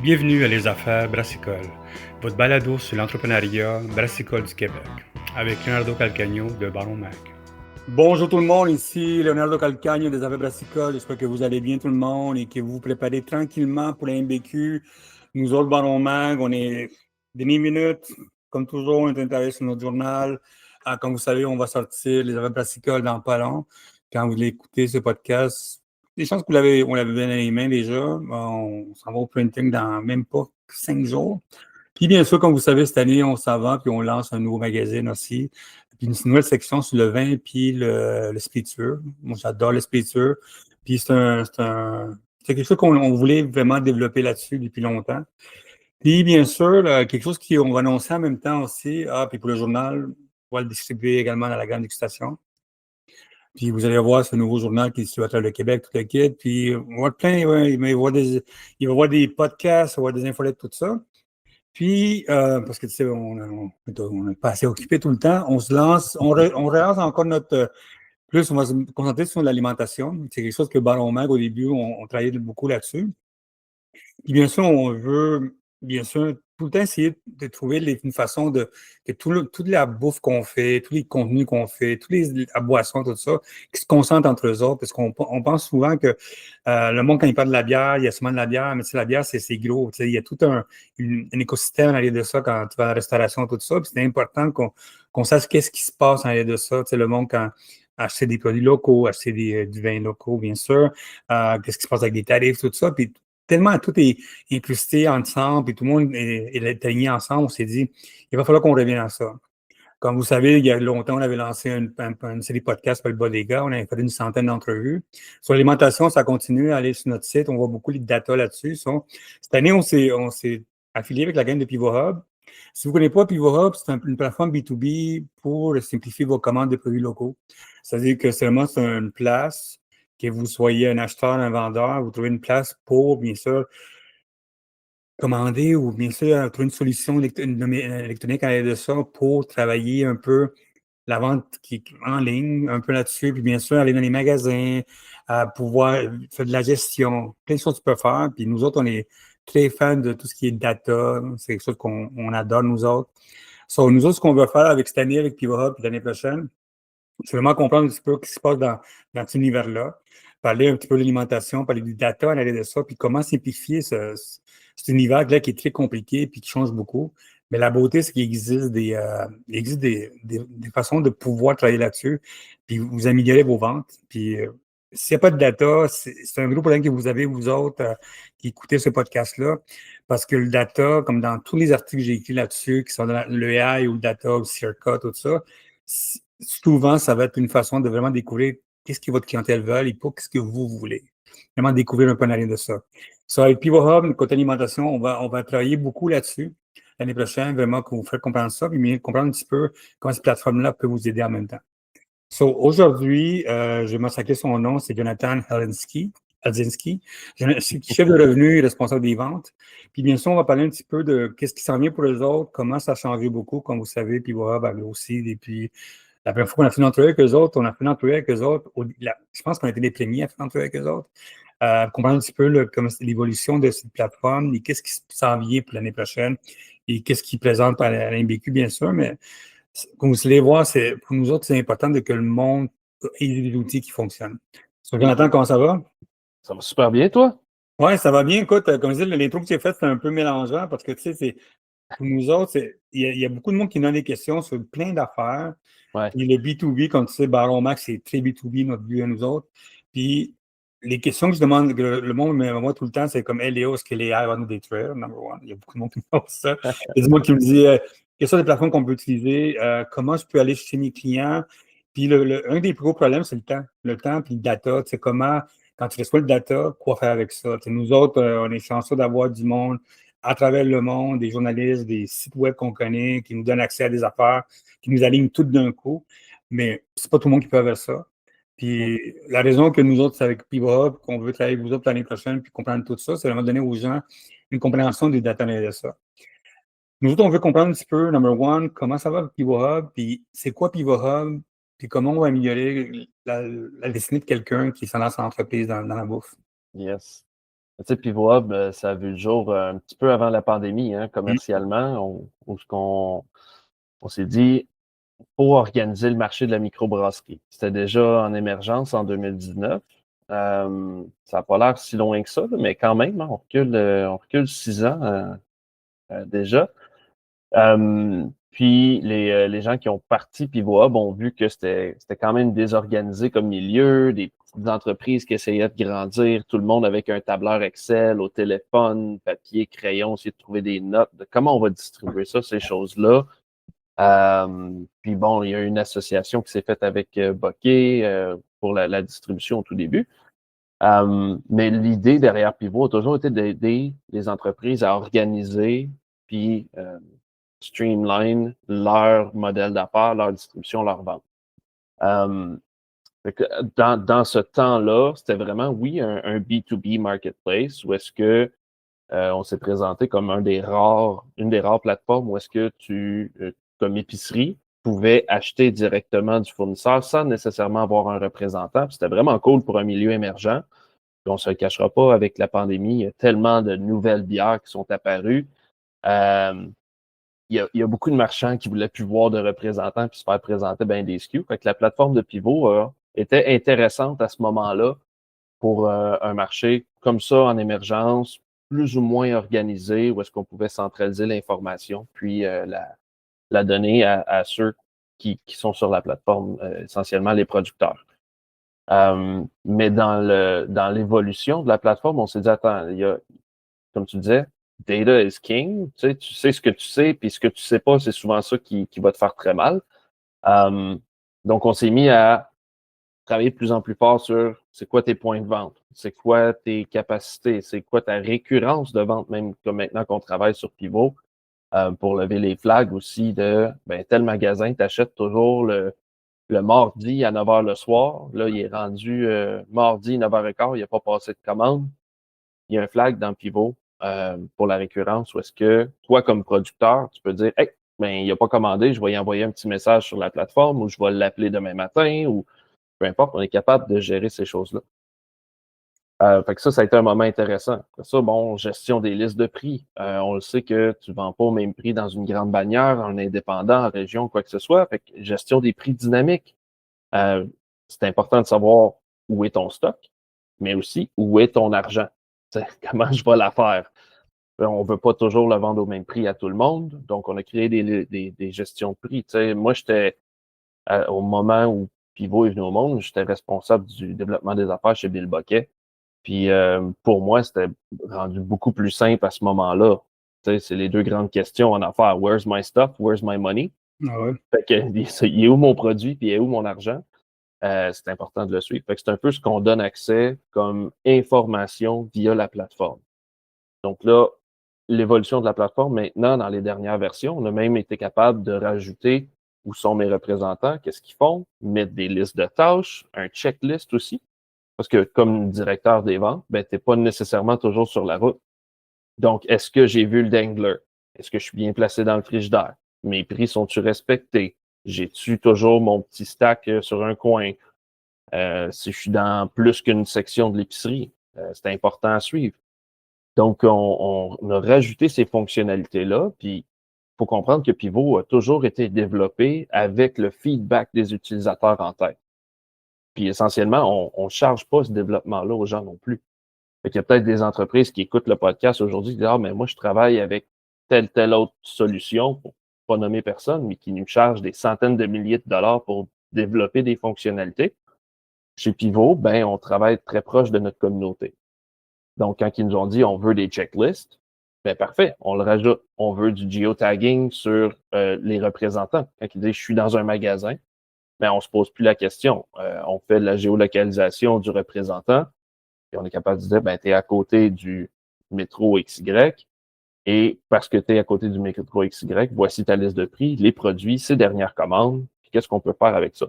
Bienvenue à Les Affaires Brassicole, votre balado sur l'entrepreneuriat brassicole du Québec, avec Leonardo Calcagno de Baron Mac. Bonjour tout le monde, ici Leonardo Calcagno des Affaires Brassicole. J'espère que vous allez bien tout le monde et que vous vous préparez tranquillement pour la MBQ. Nous autres, Baron Mag, on est demi minutes. Comme toujours, on est intéressé sur notre journal. Comme vous savez, on va sortir les Affaires Brassicole dans pas long. Quand vous allez écouter ce podcast, des chances que on l'avait bien dans les mains déjà. On s'en va au printing dans même pas 5 jours. Puis bien sûr, comme vous savez, cette année, on s'en va, puis on lance un nouveau magazine aussi. Puis une nouvelle section sur le vin puis le spiritueux. Moi, j'adore le spiritueux. Puis c'est quelque chose qu'on voulait vraiment développer là-dessus depuis longtemps. Puis bien sûr, là, quelque chose qu'on va annoncer en même temps aussi. Puis pour le journal, on va le distribuer également dans la grande dégustation. Puis vous allez voir ce nouveau journal qui est sur le Québec, tout le kit. Puis on va voir plein, ouais, il va y avoir des podcasts, il va y avoir des infolettes, tout ça. Puis, parce que tu sais, on n'est pas assez occupé tout le temps, on se lance, on relance encore plus on va se concentrer sur l'alimentation. C'est quelque chose que Baron Mag, au début, on travaillait beaucoup là-dessus. Puis bien sûr, on veut, bien sûr, tout le temps essayer de trouver une façon que toute la bouffe qu'on fait, tous les contenus qu'on fait, la boisson, tout ça, qui se concentrent entre eux autres, parce qu'on pense souvent que le monde, quand il parle de la bière, il y a souvent de la bière, mais tu sais, la bière, c'est gros. Tu sais, il y a tout un écosystème à l'arrière de ça quand tu vas à la restauration, tout ça. Puis c'est important qu'on sache qu'est-ce qui se passe à l'arrière de ça. Tu sais, le monde, quand acheter des produits locaux, acheter du vin locaux, bien sûr, qu'est-ce qui se passe avec des tarifs, tout ça. Puis tellement tout est incrusté ensemble, et tout le monde est aligné ensemble, on s'est dit, il va falloir qu'on revienne à ça. Comme vous savez, il y a longtemps, on avait lancé une série de podcasts pour le bas des gars, on avait fait une centaine d'entrevues. Sur l'alimentation, ça continue à aller sur notre site, on voit beaucoup de data là-dessus. Cette année, on s'est affilié avec la gang de Pivot Hub. Si vous ne connaissez pas Pivot Hub, c'est une plateforme B2B pour simplifier vos commandes de produits locaux. C'est-à-dire que seulement c'est une place, que vous soyez un acheteur, un vendeur, vous trouvez une place pour, bien sûr, commander ou bien sûr trouver une solution électronique à l'aide de ça pour travailler un peu la vente en ligne, un peu là-dessus, puis bien sûr aller dans les magasins, pouvoir faire de la gestion, plein de choses que tu peux faire. Puis nous autres, on est très fans de tout ce qui est data, c'est quelque chose qu'on adore, nous autres. Nous autres, ce qu'on veut faire avec cette année, avec Pivot Hub, puis l'année prochaine, c'est vraiment comprendre un petit peu ce qui se passe dans cet univers-là, parler un petit peu de l'alimentation, parler du data à l'arrière de ça, puis comment simplifier cet univers-là qui est très compliqué puis qui change beaucoup. Mais la beauté, c'est qu'il existe des façons de pouvoir travailler là-dessus, puis vous améliorer vos ventes. Puis s'il n'y a pas de data, c'est un gros problème que vous avez, vous autres, qui écoutez ce podcast-là, parce que le data, comme dans tous les articles que j'ai écrits là-dessus, qui sont dans le AI ou le data ou Circa, tout ça, souvent, ça va être une façon de vraiment découvrir qu'est-ce que votre clientèle veut et pas qu'est-ce que vous voulez. Vraiment découvrir un peu en arrière de ça. Avec Pivot Hub, côté alimentation, on va travailler beaucoup là-dessus l'année prochaine, vraiment, pour vous faire comprendre ça, puis comprendre un petit peu comment cette plateforme-là peut vous aider en même temps. Aujourd'hui, je vais massacrer son nom, c'est Jonathan Helsinki, chef de revenu et responsable des ventes. Puis bien sûr, on va parler un petit peu de qu'est-ce qui s'en vient pour les autres, comment ça a changé beaucoup, comme vous savez, Pivot Hub a grossi depuis la première fois qu'on a fait une entrevue avec eux autres, on a fait une entrevue avec eux autres. Je pense qu'on a été les premiers à faire une entrevue avec eux autres. Comprendre un petit peu comment c'est l'évolution de cette plateforme et qu'est-ce qui s'en vient pour l'année prochaine et qu'est-ce qu'ils présentent à l'MBQ, bien sûr. Mais comme vous allez voir, pour nous autres, c'est important que le monde ait des outils qui fonctionnent. Jonathan, comment ça va? Ça va super bien, toi? Oui, ça va bien. Écoute, comme je dis, l'intro que tu as faite, c'est un peu mélangeant parce que, tu sais, pour nous autres, il y a beaucoup de monde qui nous a des questions sur plein d'affaires. Ouais. Puis le B2B, comme tu sais, Baron Max, c'est très B2B, notre but à nous autres. Puis les questions que je demande, que le monde me moi tout le temps, c'est comme, hey Léo, est-ce que les AI va nous détruire? Number one. Il y a beaucoup de monde qui me pose ça. Il y a du monde qui me dit, quelles sont les plateformes qu'on peut utiliser? Comment je peux aller chez mes clients? Puis un des plus gros problèmes, c'est le temps. Le temps puis le data. Tu sais, comment, quand tu reçois le data, quoi faire avec ça? Tu sais, nous autres, on est chanceux d'avoir du monde à travers le monde, des journalistes, des sites web qu'on connaît, qui nous donnent accès à des affaires, qui nous alignent tout d'un coup. Mais c'est pas tout le monde qui peut avoir ça. Puis la raison que nous autres, c'est avec Pivot Hub, qu'on veut travailler avec vous autres l'année prochaine, puis comprendre tout ça, c'est vraiment donner aux gens une compréhension des data de ça. Nous autres, on veut comprendre un petit peu, number one, comment ça va avec Pivot Hub, puis c'est quoi Pivot Hub, puis comment on va améliorer la destinée de quelqu'un qui s'en lance en entreprise dans la bouffe. Yes. Tu sais, Pivot Hub, ça a vu le jour un petit peu avant la pandémie, hein, commercialement, on s'est dit, pour organiser le marché de la microbrasserie. C'était déjà en émergence en 2019. Ça n'a pas l'air si loin que ça, là, mais quand même, hein, on recule 6 ans déjà. Puis les gens qui ont parti Pivot Hub ont vu que c'était quand même désorganisé comme milieu, des petites entreprises qui essayaient de grandir, tout le monde avec un tableur Excel au téléphone, papier, crayon, essayer de trouver des notes, de comment on va distribuer ça, ces choses-là. Puis bon, il y a une association qui s'est faite avec Bokeh pour la distribution au tout début. Mais l'idée derrière Pivot a toujours été d'aider les entreprises à organiser puis streamline leur modèle d'affaires, leur distribution, leur vente. Fait que dans ce temps-là, c'était vraiment, oui, un B2B marketplace où est-ce que on s'est présenté comme une des rares plateformes où est-ce que comme épicerie, pouvais acheter directement du fournisseur sans nécessairement avoir un représentant. C'était vraiment cool pour un milieu émergent. Puis on ne se le cachera pas, avec la pandémie, il y a tellement de nouvelles bières qui sont apparues. Il y a beaucoup de marchands qui voulaient plus voir de représentants puis se faire présenter bien des SKU. Fait que la plateforme de Pivot était intéressante à ce moment-là pour un marché comme ça en émergence, plus ou moins organisé, où est-ce qu'on pouvait centraliser l'information, puis la donner à ceux qui sont sur la plateforme, essentiellement les producteurs. Mais dans l'évolution de la plateforme, on s'est dit, attends, il y a, comme tu disais, data is king. Tu sais ce que tu sais, puis ce que tu sais pas, c'est souvent ça qui va te faire très mal. Donc, on s'est mis à travailler de plus en plus fort sur c'est quoi tes points de vente, c'est quoi tes capacités, c'est quoi ta récurrence de vente, même comme maintenant qu'on travaille sur Pivot, pour lever les flags aussi de tel magasin, tu achètes toujours le mardi à 9 h le soir. Là, il est rendu mardi 9 h 15, il n'a pas passé de commande. Il y a un flag dans Pivot pour la récurrence où est-ce que toi, comme producteur, tu peux dire hey, il n'a pas commandé, je vais y envoyer un petit message sur la plateforme ou je vais l'appeler demain matin ou peu importe, on est capable de gérer ces choses-là. Fait que ça a été un moment intéressant. Après ça, bon, gestion des listes de prix. On le sait que tu ne vends pas au même prix dans une grande bannière, en indépendant, en région, quoi que ce soit. Fait que gestion des prix dynamiques. C'est important de savoir où est ton stock, mais aussi où est ton argent. T'sais, comment je vais la faire? On ne veut pas toujours le vendre au même prix à tout le monde. Donc, on a créé des gestions de prix. T'sais, moi, j'étais au moment où Pivot est venu au monde, j'étais responsable du développement des affaires chez Bill Bokeh. Puis pour moi, c'était rendu beaucoup plus simple à ce moment-là. C'est les deux grandes questions en affaires. Where's my stuff? Where's my money? Ah ouais. Fait que, il est où mon produit? Puis il est où mon argent? C'est important de le suivre. Fait que c'est un peu ce qu'on donne accès comme information via la plateforme. Donc là, l'évolution de la plateforme, maintenant, dans les dernières versions, on a même été capable de rajouter où sont mes représentants, qu'est-ce qu'ils font, mettre des listes de tâches, un checklist aussi. Parce que comme directeur des ventes, tu n'es pas nécessairement toujours sur la route. Donc, est-ce que j'ai vu le dangler? Est-ce que je suis bien placé dans le frigidaire? Mes prix sont-ils respectés? J'ai-tu toujours mon petit stack sur un coin? Si je suis dans plus qu'une section de l'épicerie, c'est important à suivre. Donc, on a rajouté ces fonctionnalités-là, puis il faut comprendre que Pivot a toujours été développé avec le feedback des utilisateurs en tête. Puis essentiellement, on ne charge pas ce développement-là aux gens non plus. Fait qu'il y a peut-être des entreprises qui écoutent le podcast aujourd'hui qui disent ah, mais moi, je travaille avec telle autre solution, pour pas nommer personne, mais qui nous charge des centaines de milliers de dollars pour développer des fonctionnalités. Chez Pivot, on travaille très proche de notre communauté. Donc, quand ils nous ont dit on veut des checklists, parfait, on le rajoute. On veut du geotagging sur les représentants. Quand ils disent je suis dans un magasin, on ne se pose plus la question. On fait de la géolocalisation du représentant et on est capable de dire tu es à côté du métro XY et parce que tu es à côté du métro XY, voici ta liste de prix, les produits, ces dernières commandes, puis qu'est-ce qu'on peut faire avec ça.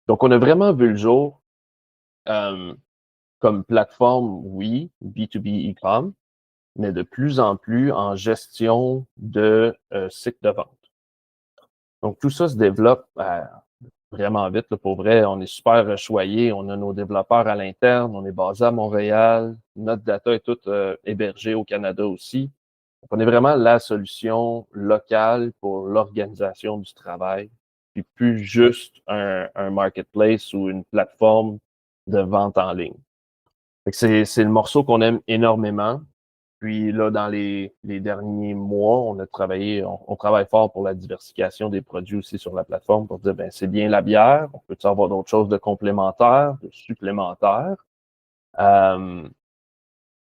Donc, on a vraiment vu le jour comme plateforme, oui, B2B e-com, mais de plus en plus en gestion de cycle de vente. Donc, tout ça se développe vraiment vite. Là, pour vrai, on est super choyés. On a nos développeurs à l'interne. On est basé à Montréal. Notre data est toute hébergée au Canada aussi. Donc, on est vraiment la solution locale pour l'organisation du travail, puis plus juste un marketplace ou une plateforme de vente en ligne. Fait que c'est le morceau qu'on aime énormément. Puis là, dans les derniers mois, on travaille fort pour la diversification des produits aussi sur la plateforme pour dire, ben c'est bien la bière, on peut avoir d'autres choses de complémentaires, de supplémentaires.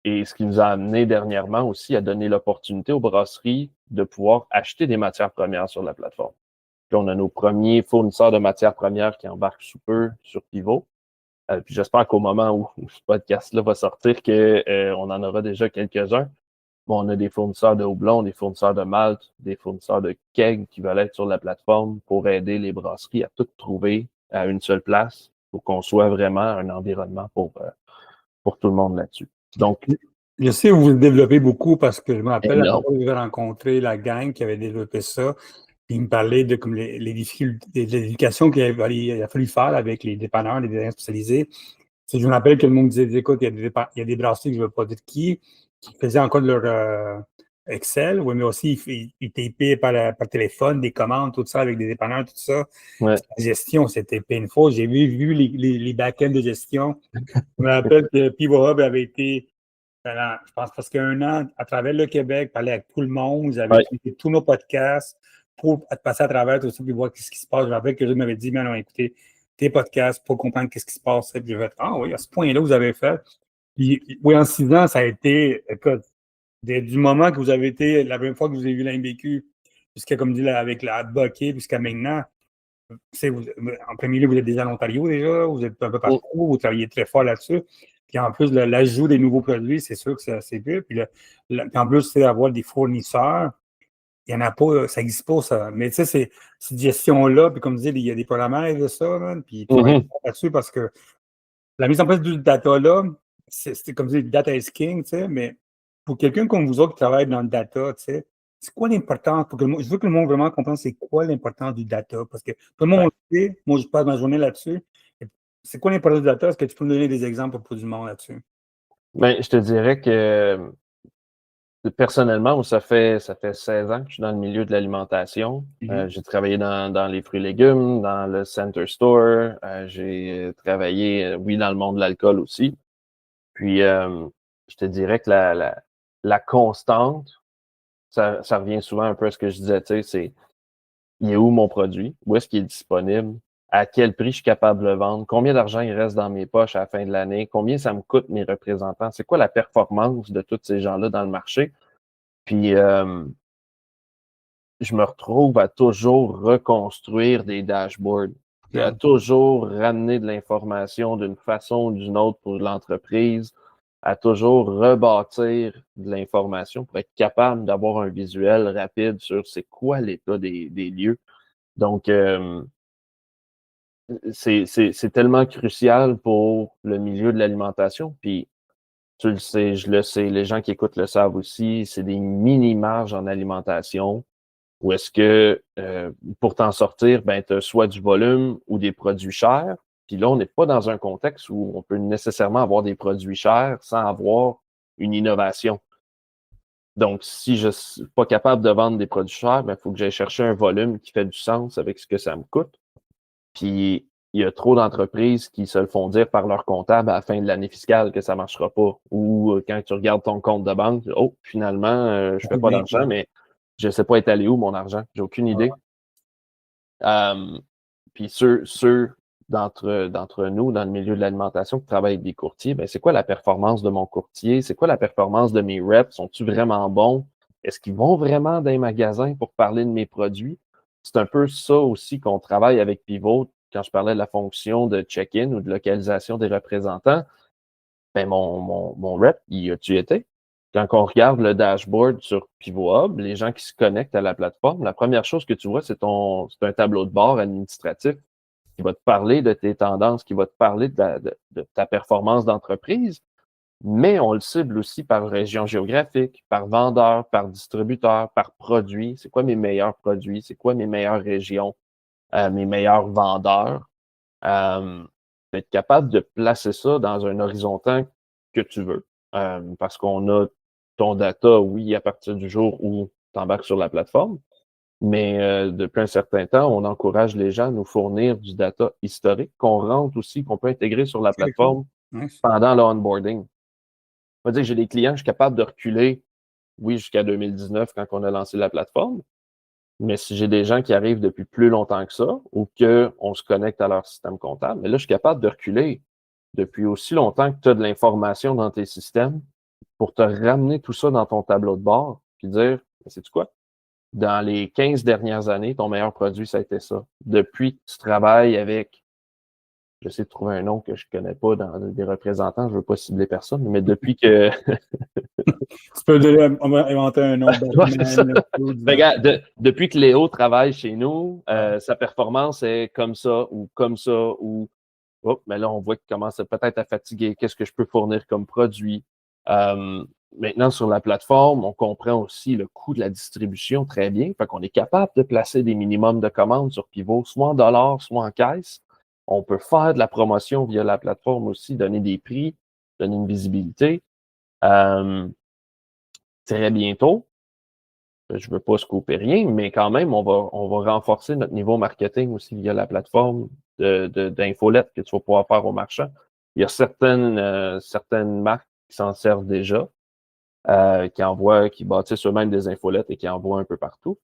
Et ce qui nous a amené dernièrement aussi à donner l'opportunité aux brasseries de pouvoir acheter des matières premières sur la plateforme. Puis on a nos premiers fournisseurs de matières premières qui embarquent sous peu sur Pivot. Puis j'espère qu'au moment où ce podcast-là va sortir, on en aura déjà quelques-uns. Bon, on a des fournisseurs de houblon, des fournisseurs de malt, des fournisseurs de keg qui veulent être sur la plateforme pour aider les brasseries à tout trouver à une seule place pour qu'on soit vraiment un environnement pour tout le monde là-dessus. Donc, je sais où vous développez beaucoup parce que je me rappelle la énorme. fois où vous avez rencontré la gang qui avait développé ça. Puis il me parlait de comme les difficultés, de l'éducation qu'il a fallu faire avec les dépanneurs, les détaillants spécialisés. Je me rappelle que le monde disait, écoute, il y a des brasseries, je ne veux pas dire qui faisaient encore de leur Excel, oui, mais aussi ils tapaient par téléphone des commandes, tout ça, avec des dépanneurs, tout ça. Ouais. La gestion, c'était painful. J'ai vu les back-ends de gestion. Je me rappelle que Pivot Hub avait été, je pense, parce qu'un an, à travers le Québec, parler avec tout le monde, j'avais écouté tous nos podcasts pour passer à travers tout ça, puis voir ce qui se passe. Je me rappelle que je m'avais dit, mais non, écoutez, tes podcasts pour comprendre ce qui se passe. Puis je vais fait, ah oui, à ce point-là, vous avez fait. Puis, oui, en 6 ans, ça a été, écoute, du moment que vous avez été, la première fois que vous avez vu la MBQ, jusqu'à, comme dit, avec la Bucket, jusqu'à maintenant, en premier lieu, vous êtes déjà en Ontario déjà, vous êtes un peu partout, vous travaillez très fort là-dessus. Puis en plus, l'ajout des nouveaux produits, c'est sûr que c'est assez bien. Puis en plus, c'est d'avoir des fournisseurs. Il n'y en a pas, ça n'existe pas, ça. Mais tu sais, cette gestion-là, puis comme je disais, il y a des programmeurs de ça, man, puis tu vas être là-dessus parce que la mise en place du data-là, c'est comme je dis, data is king, tu sais, mais pour quelqu'un comme vous autres qui travaille dans le data, tu sais, c'est quoi l'importance? Je veux que le monde vraiment comprenne c'est quoi l'importance du data, parce que tout le monde le sait, moi je passe ma journée là-dessus. C'est quoi l'importance du data? Est-ce que tu peux me donner des exemples pour du monde là-dessus? Ben, je te dirais que personnellement, ça fait 16 ans que je suis dans le milieu de l'alimentation. J'ai travaillé dans les fruits et légumes, dans le center store. J'ai travaillé, oui, dans le monde de l'alcool aussi. Puis, je te dirais que la constante, ça revient souvent un peu à ce que je disais, tu sais, c'est il est où mon produit? Où est-ce qu'il est disponible? À quel prix je suis capable de le vendre? Combien d'argent il reste dans mes poches à la fin de l'année? Combien ça me coûte mes représentants? C'est quoi la performance de tous ces gens-là dans le marché? Puis, je me retrouve à toujours reconstruire des dashboards, à toujours ramener de l'information d'une façon ou d'une autre pour l'entreprise, à toujours rebâtir de l'information pour être capable d'avoir un visuel rapide sur c'est quoi l'état des lieux. Donc, c'est tellement crucial pour le milieu de l'alimentation. Puis, tu le sais, je le sais, les gens qui écoutent le savent aussi, c'est des mini-marges en alimentation où est-ce que pour t'en sortir, ben, tu as soit du volume ou des produits chers. Puis là, on n'est pas dans un contexte où on peut nécessairement avoir des produits chers sans avoir une innovation. Donc, si je ne suis pas capable de vendre des produits chers, ben, il faut que j'aille chercher un volume qui fait du sens avec ce que ça me coûte. Puis, il y a trop d'entreprises qui se le font dire par leur comptable à la fin de l'année fiscale que ça ne marchera pas. Ou quand tu regardes ton compte de banque, oh, finalement, je ne fais pas d'argent, mais je ne sais pas être allé où mon argent. J'ai aucune idée. Puis ceux d'entre nous dans le milieu de l'alimentation qui travaillent avec des courtiers, ben c'est quoi la performance de mon courtier? C'est quoi la performance de mes reps? Sont-ils vraiment bons? Est-ce qu'ils vont vraiment dans les magasins pour parler de mes produits? C'est un peu ça aussi qu'on travaille avec Pivot. Quand je parlais de la fonction de check-in ou de localisation des représentants, ben mon rep, y a-tu été? Quand on regarde le dashboard sur Pivot Hub, les gens qui se connectent à la plateforme, la première chose que tu vois, c'est un tableau de bord administratif qui va te parler de tes tendances, qui va te parler de ta performance d'entreprise, mais on le cible aussi par région géographique, par vendeur, par distributeur, par produit. C'est quoi mes meilleurs produits? C'est quoi mes meilleures régions? mes meilleurs vendeurs. D'être capable de placer ça dans un horizon temps que tu veux. Parce qu'on a ton data, oui, à partir du jour où tu embarques sur la plateforme, mais depuis un certain temps, on encourage les gens à nous fournir du data historique qu'on rentre aussi, qu'on peut intégrer sur la Très cool. plateforme Nice. pendant le onboarding. On va dire que j'ai des clients, je suis capable de reculer, oui, jusqu'à 2019 quand on a lancé la plateforme, mais si j'ai des gens qui arrivent depuis plus longtemps que ça ou qu'on se connecte à leur système comptable, mais là, je suis capable de reculer depuis aussi longtemps que tu as de l'information dans tes systèmes pour te ramener tout ça dans ton tableau de bord puis dire, sais-tu quoi? Dans les 15 dernières années, ton meilleur produit, ça a été ça. Depuis que tu travailles avec, j'essaie de trouver un nom que je connais pas dans des représentants, je veux pas cibler personne, mais depuis que... Tu peux déjà inventer un nom. Ouais, c'est ça. Regarde, depuis que Léo travaille chez nous, sa performance est comme ça, ou oh, mais là, on voit qu'il commence peut-être à fatiguer. Qu'est-ce que je peux fournir comme produit? Maintenant, sur la plateforme, on comprend aussi le coût de la distribution très bien. Fait qu'on est capable de placer des minimums de commandes sur Pivot, soit en dollars, soit en caisse. On peut faire de la promotion via la plateforme aussi, donner des prix, donner une visibilité. Très bientôt, je veux pas scooper rien, mais quand même, on va renforcer notre niveau marketing aussi via la plateforme d'infolettes que tu vas pouvoir faire aux marchands. Il y a certaines marques qui s'en servent déjà, qui bâtissent eux-mêmes des infolettes et qui envoient un peu partout.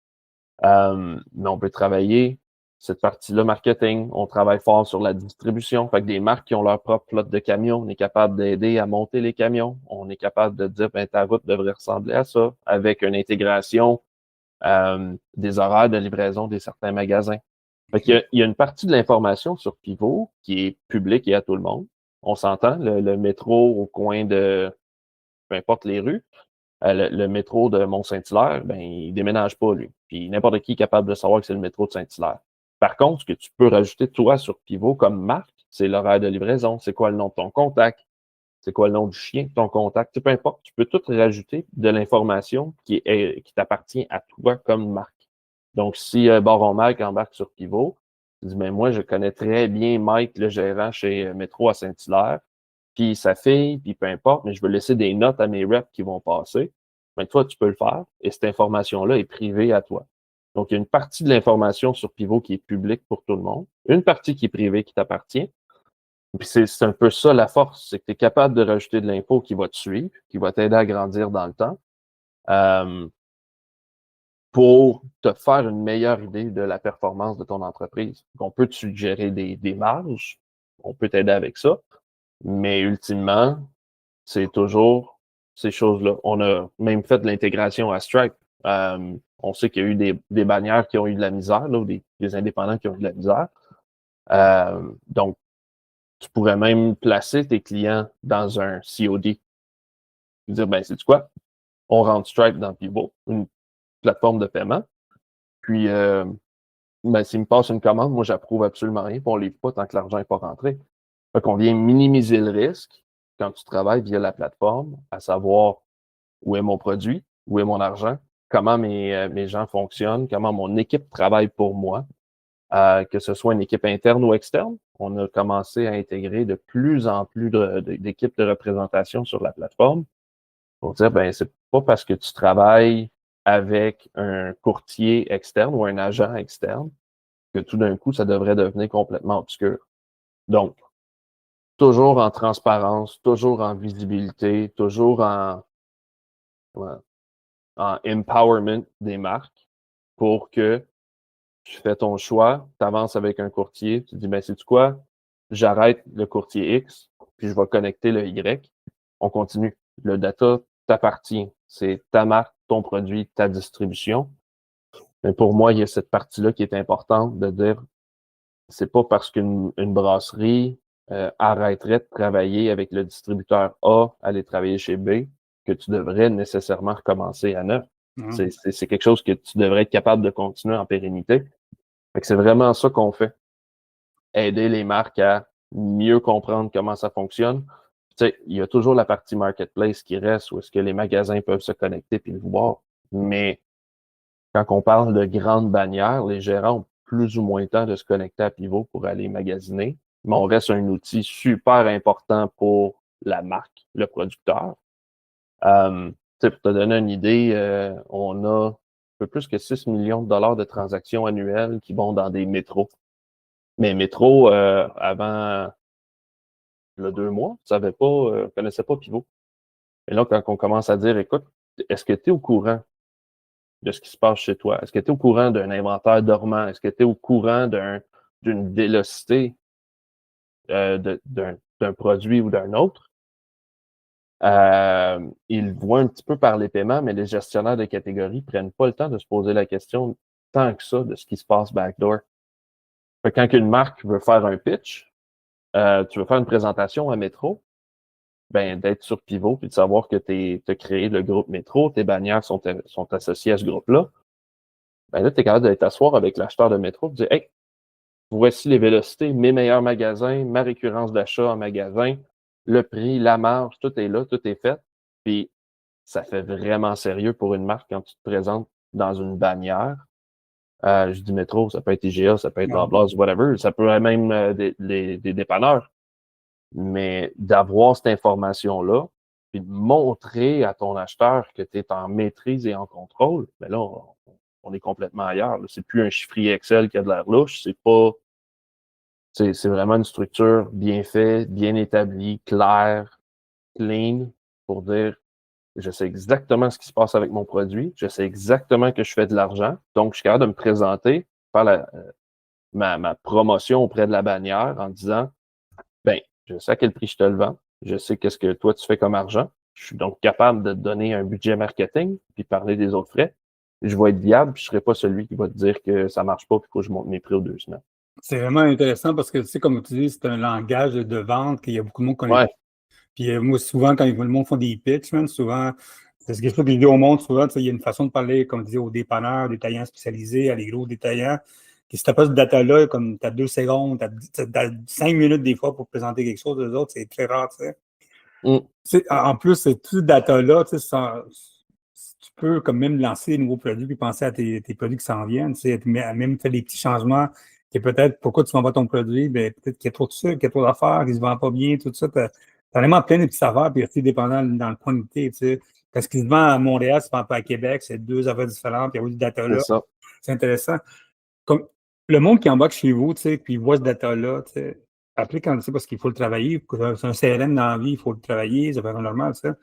Mais on peut travailler cette partie-là marketing. On travaille fort sur la distribution. Fait que des marques qui ont leur propre flotte de camions, on est capable d'aider à monter les camions. On est capable de dire, ben, ta route devrait ressembler à ça, avec une intégration des horaires de livraison de certains magasins. Fait qu'il y a une partie de l'information sur Pivot qui est publique et à tout le monde. On s'entend, le métro au coin de, peu importe les rues, le métro de Mont-Saint-Hilaire, ben, il déménage pas, lui. Puis n'importe qui est capable de savoir que c'est le métro de Saint-Hilaire. Par contre, ce que tu peux rajouter, toi, sur Pivot comme marque, c'est l'horaire de livraison, c'est quoi le nom de ton contact, c'est quoi le nom du chien de ton contact, peu importe, tu peux tout rajouter de l'information qui t'appartient à toi comme marque. Donc, si Baron Mike embarque sur Pivot, tu dis, ben, moi, je connais très bien Mike, le gérant chez Métro à Saint-Hilaire, puis sa fille, puis peu importe, mais je veux laisser des notes à mes reps qui vont passer. Mais toi, tu peux le faire et cette information-là est privée à toi. Donc, il y a une partie de l'information sur Pivot qui est publique pour tout le monde, une partie qui est privée qui t'appartient. Puis c'est un peu ça la force, c'est que tu es capable de rajouter de l'info qui va te suivre, qui va t'aider à grandir dans le temps, pour te faire une meilleure idée de la performance de ton entreprise. On peut te suggérer des marges, on peut t'aider avec ça, mais ultimement, c'est toujours ces choses-là. On a même fait de l'intégration à Stripe. On sait qu'il y a eu des bannières qui ont eu de la misère, là, ou des indépendants qui ont eu de la misère. Donc, tu pourrais même placer tes clients dans un COD. Dire, ben, c'est quoi? On rentre Stripe dans Pivot, une plateforme de paiement. Puis, ben, s'il me passe une commande, moi, j'approuve absolument rien, puis on ne livre pas tant que l'argent n'est pas rentré. Fait qu'on vient minimiser le risque quand tu travailles via la plateforme, à savoir où est mon produit, où est mon argent, comment mes gens fonctionnent, comment mon équipe travaille pour moi, que ce soit une équipe interne ou externe. On a commencé à intégrer de plus en plus d'équipes de représentation sur la plateforme pour dire, ben, c'est pas parce que tu travailles avec un courtier externe ou un agent externe que tout d'un coup, ça devrait devenir complètement obscur. Donc, toujours en transparence, toujours en visibilité, toujours en empowerment des marques pour que tu fais ton choix, tu avances avec un courtier, tu dis, ben, sais-tu quoi? J'arrête le courtier X, puis je vais connecter le Y. On continue. Le data t'appartient. C'est ta marque, ton produit, ta distribution. Mais pour moi, il y a cette partie-là qui est importante de dire, c'est pas parce qu'une brasserie arrêterait de travailler avec le distributeur A, aller travailler chez B, que tu devrais nécessairement recommencer à neuf. C'est quelque chose que tu devrais être capable de continuer en pérennité. Fait que c'est vraiment ça qu'on fait. Aider les marques à mieux comprendre comment ça fonctionne. Tu sais, il y a toujours la partie marketplace qui reste où est-ce que les magasins peuvent se connecter puis le voir. Mais quand on parle de grandes bannières, les gérants ont plus ou moins de temps de se connecter à Pivot pour aller magasiner, mais on reste un outil super important pour la marque, le producteur. Pour te donner une idée, on a un peu plus que 6 millions de dollars de transactions annuelles qui vont dans des métros. Mais métro, avant là, 2 mois, ne connaissait pas Pivot. Et là, quand on commence à dire, écoute, est-ce que tu es au courant de ce qui se passe chez toi? Est-ce que tu es au courant d'un inventaire dormant? Est-ce que tu es au courant d'une vélocité d'un produit ou d'un autre? Ils voient un petit peu par les paiements, mais les gestionnaires de catégorie prennent pas le temps de se poser la question tant que ça de ce qui se passe backdoor. Fait que quand une marque veut faire un pitch, tu veux faire une présentation à Métro, ben d'être sur Pivot puis de savoir que tu as créé le groupe Métro, tes bannières sont associées à ce groupe-là, ben là, tu es capable de t'asseoir avec l'acheteur de Métro et de dire hey, voici les vélocités, mes meilleurs magasins, ma récurrence d'achat en magasin, le prix, la marge, tout est là, tout est fait. Puis ça fait vraiment sérieux pour une marque quand tu te présentes dans une bannière. Je dis Métro, ça peut être IGA, ça peut être Loblaws, whatever. Ça peut être même des dépanneurs. Mais d'avoir cette information-là, puis de montrer à ton acheteur que tu es en maîtrise et en contrôle, ben là, on est complètement ailleurs. C'est plus un chiffrier Excel qui a de l'air louche. C'est vraiment une structure bien faite, bien établie, claire, clean, pour dire je sais exactement ce qui se passe avec mon produit, je sais exactement que je fais de l'argent, donc je suis capable de me présenter, faire ma promotion auprès de la bannière en disant ben, je sais à quel prix je te le vends, je sais qu'est-ce que toi tu fais comme argent, je suis donc capable de te donner un budget marketing, puis parler des autres frais, je vais être viable, puis je ne serai pas celui qui va te dire que ça ne marche pas, puis qu'il faut que je monte mes prix aux 2 semaines. C'est vraiment intéressant parce que, tu sais, comme tu dis, c'est un langage de vente qu'il y a beaucoup de monde qui connaît. Ouais. Puis moi, souvent, quand le monde font des pitchs, souvent, c'est quelque chose que je dis au monde, souvent, il y a une façon de parler, comme tu dis, aux dépanneurs, détaillants spécialisés, à les gros détaillants. Puis si tu n'as pas ce data-là, comme tu as 2 secondes, tu as 5 minutes des fois pour présenter quelque chose aux autres, c'est très rare, tu sais. En plus, tout ce data-là, tu peux comme même lancer des nouveaux produits puis penser à tes produits qui s'en viennent, tu sais, même faire des petits changements, qui peut-être, pourquoi tu ne vends pas ton produit, ben, peut-être qu'il y a trop de sucre, qu'il y a trop d'affaires, qu'il ne se vend pas bien, tout ça. Tu as vraiment plein de petits affaires, puis c'est dépendant dans le point de vue, tu sais. Parce qu'il se vend à Montréal, ça se vend pas à Québec, c'est 2 affaires différentes, puis il y a eu ce data-là. C'est ça. C'est intéressant. Comme le monde qui embarque chez vous, tu sais, puis il voit ce data-là, tu sais, après, quand tu sais, parce qu'il faut le travailler, c'est un CRM dans la vie, il faut le travailler, ça fait normal, ça.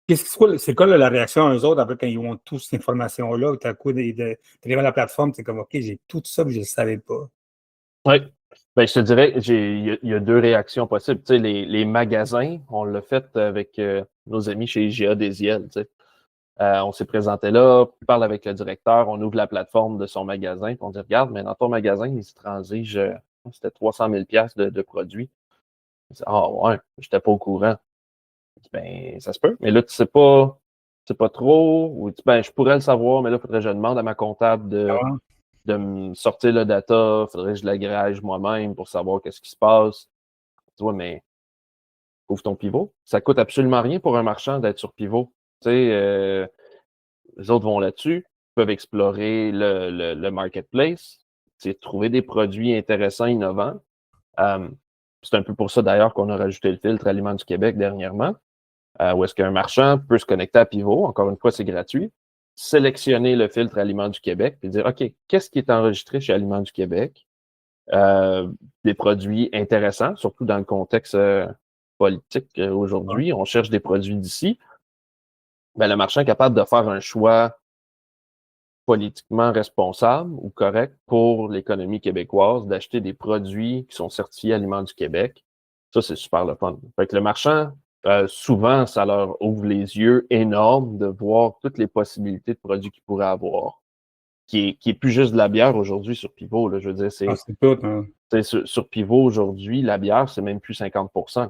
C'est quoi la réaction à eux autres après quand ils ont toute cette information-là, tu as coup de à la plateforme, c'est comme OK, j'ai tout ça, mais je ne le savais pas. Oui. Ben, je te dirais, il y a 2 réactions possibles. Tu sais, les magasins, on l'a fait avec nos amis chez IGA Desiel. Tu sais. On s'est présenté là, on parle avec le directeur, on ouvre la plateforme de son magasin, puis on dit regarde, mais dans ton magasin, il se transige, c'était 300 000 $ de produits. Ah ouais, j'étais pas au courant. Ben, ça se peut. Mais là, tu sais pas trop, ou ben, je pourrais le savoir, mais là, il faudrait que je demande à ma comptable de me sortir le data, il faudrait que je l'agrège moi-même pour savoir qu'est-ce qui se passe. Tu vois, mais ouvre ton pivot. Ça coûte absolument rien pour un marchand d'être sur pivot. Tu sais, les autres vont là-dessus, peuvent explorer le marketplace, trouver des produits intéressants, innovants. C'est un peu pour ça d'ailleurs qu'on a rajouté le filtre Aliments du Québec dernièrement, où est-ce qu'un marchand peut se connecter à Pivot, encore une fois, c'est gratuit, sélectionner le filtre Aliments du Québec, puis dire, OK, qu'est-ce qui est enregistré chez Aliments du Québec? Des produits intéressants, surtout dans le contexte politique aujourd'hui. On cherche des produits d'ici. Ben, le marchand est capable de faire un choix politiquement responsable ou correct pour l'économie québécoise, d'acheter des produits qui sont certifiés Aliments du Québec. Ça, c'est super le fun. Fait que le marchand, souvent, ça leur ouvre les yeux énormes de voir toutes les possibilités de produits qu'ils pourraient avoir, qui est plus juste de la bière aujourd'hui sur Pivot. Là, je veux dire, c'est tout. Hein. Sur Pivot aujourd'hui, la bière, c'est même plus 50%.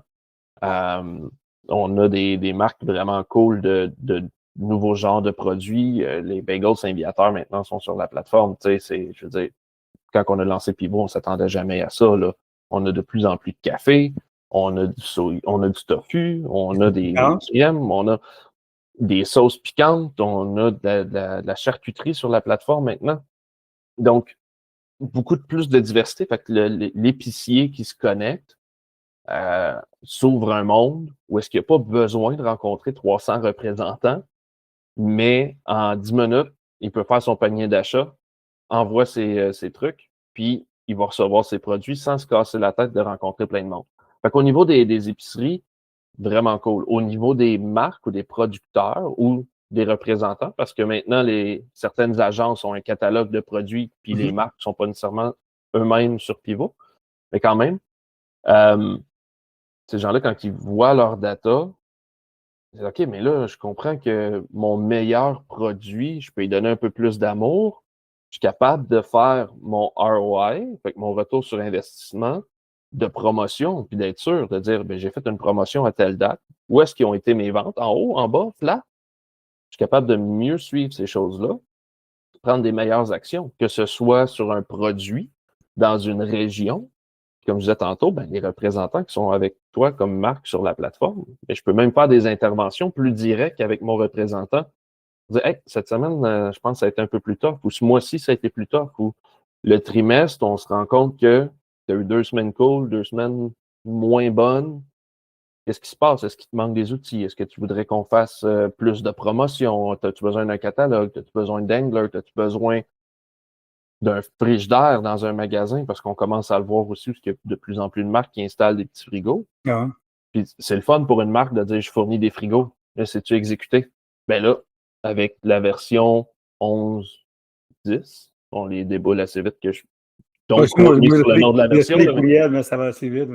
On a des marques vraiment cool de nouveaux genres de produits. Les bagels Saint-Viateur maintenant sont sur la plateforme. Je veux dire, quand on a lancé Pivot, on ne s'attendait jamais à ça. Là. On a de plus en plus de café, on a du tofu, on a des crèmes, on a des sauces piquantes, on a de la charcuterie sur la plateforme maintenant. Donc, beaucoup de plus de diversité. Fait que l'épicier qui se connecte s'ouvre un monde où est-ce qu'il n'y a pas besoin de rencontrer 300 représentants, mais en 10 minutes, il peut faire son panier d'achat, envoie ses trucs, puis il va recevoir ses produits sans se casser la tête de rencontrer plein de monde. Fait qu'au niveau des épiceries, vraiment cool. Au niveau des marques ou des producteurs ou des représentants, parce que maintenant, certaines agences ont un catalogue de produits, puis les marques ne sont pas nécessairement eux-mêmes sur Pivot, mais quand même, ces gens-là, quand ils voient leur data, ils disent, OK, mais là, je comprends que mon meilleur produit, je peux lui donner un peu plus d'amour. Je suis capable de faire mon ROI, fait que mon retour sur investissement, de promotion, puis d'être sûr de dire, ben, j'ai fait une promotion à telle date. Où est-ce qu'ils ont été mes ventes? En haut, en bas, flat? Je suis capable de mieux suivre ces choses-là, prendre des meilleures actions, que ce soit sur un produit, dans une région, comme je disais tantôt, ben, les représentants qui sont avec toi comme marque sur la plateforme, mais je peux même faire des interventions plus directes avec mon représentant. Dire, hey, cette semaine, je pense que ça a été un peu plus tough, ou ce mois-ci, ça a été plus tough, ou le trimestre, on se rend compte que tu as eu 2 semaines cool, 2 semaines moins bonnes. Qu'est-ce qui se passe? Est-ce qu'il te manque des outils? Est-ce que tu voudrais qu'on fasse plus de promotion? As-tu besoin d'un catalogue? As-tu besoin d'Angler? As-tu besoin d'un frigidaire dans un magasin? Parce qu'on commence à le voir aussi, parce qu'il y a de plus en plus de marques qui installent des petits frigos. Ah. Puis c'est le fun pour une marque de dire, je fournis des frigos. Là, c'est-tu exécuté? Ben là, avec la version 11.10, on les déboule assez vite que je tombe sur le nom de la version. Mais ça va assez vite.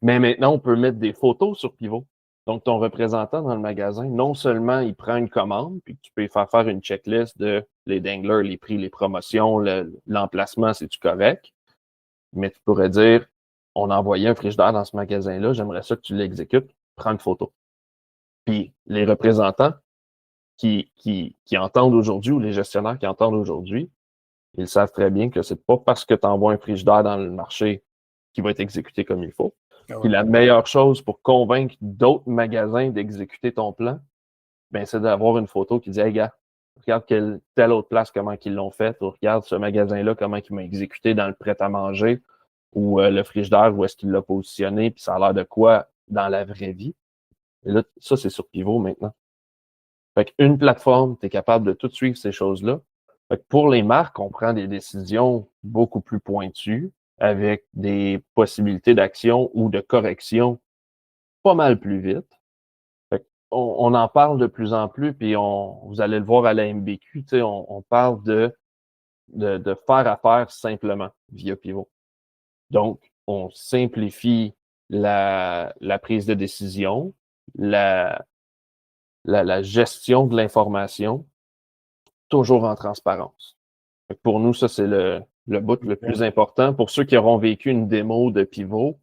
Mais maintenant, on peut mettre des photos sur Pivot. Donc, ton représentant dans le magasin, non seulement il prend une commande, puis tu peux faire une checklist de les danglers, les prix, les promotions, l'emplacement, c'est-tu correct? Mais tu pourrais dire, on a envoyé un frigidaire dans ce magasin-là, j'aimerais ça que tu l'exécutes, prends une photo. Puis, les représentants qui entendent aujourd'hui, ou les gestionnaires qui entendent aujourd'hui, ils savent très bien que c'est pas parce que tu envoies un frigidaire dans le marché qu'il va être exécuté comme il faut. Puis la meilleure chose pour convaincre d'autres magasins d'exécuter ton plan, ben, c'est d'avoir une photo qui dit, hey, gars, regarde telle autre place, comment ils l'ont fait, ou regarde ce magasin-là, comment il m'a exécuté dans le prêt-à-manger, ou le frigidaire, où est-ce qu'il l'a positionné, puis ça a l'air de quoi dans la vraie vie. Et là, ça, c'est sur Pivot maintenant. Fait qu'une plateforme, tu es capable de tout suivre ces choses-là. Fait que pour les marques, on prend des décisions beaucoup plus pointues, avec des possibilités d'action ou de correction pas mal plus vite. Fait on en parle de plus en plus, puis vous allez le voir à la MBQ, on parle de faire affaire simplement via Pivot. Donc, on simplifie la prise de décision, la gestion de l'information, toujours en transparence. Fait que pour nous, ça, c'est le bout le plus important. Pour ceux qui auront vécu une démo de Pivot,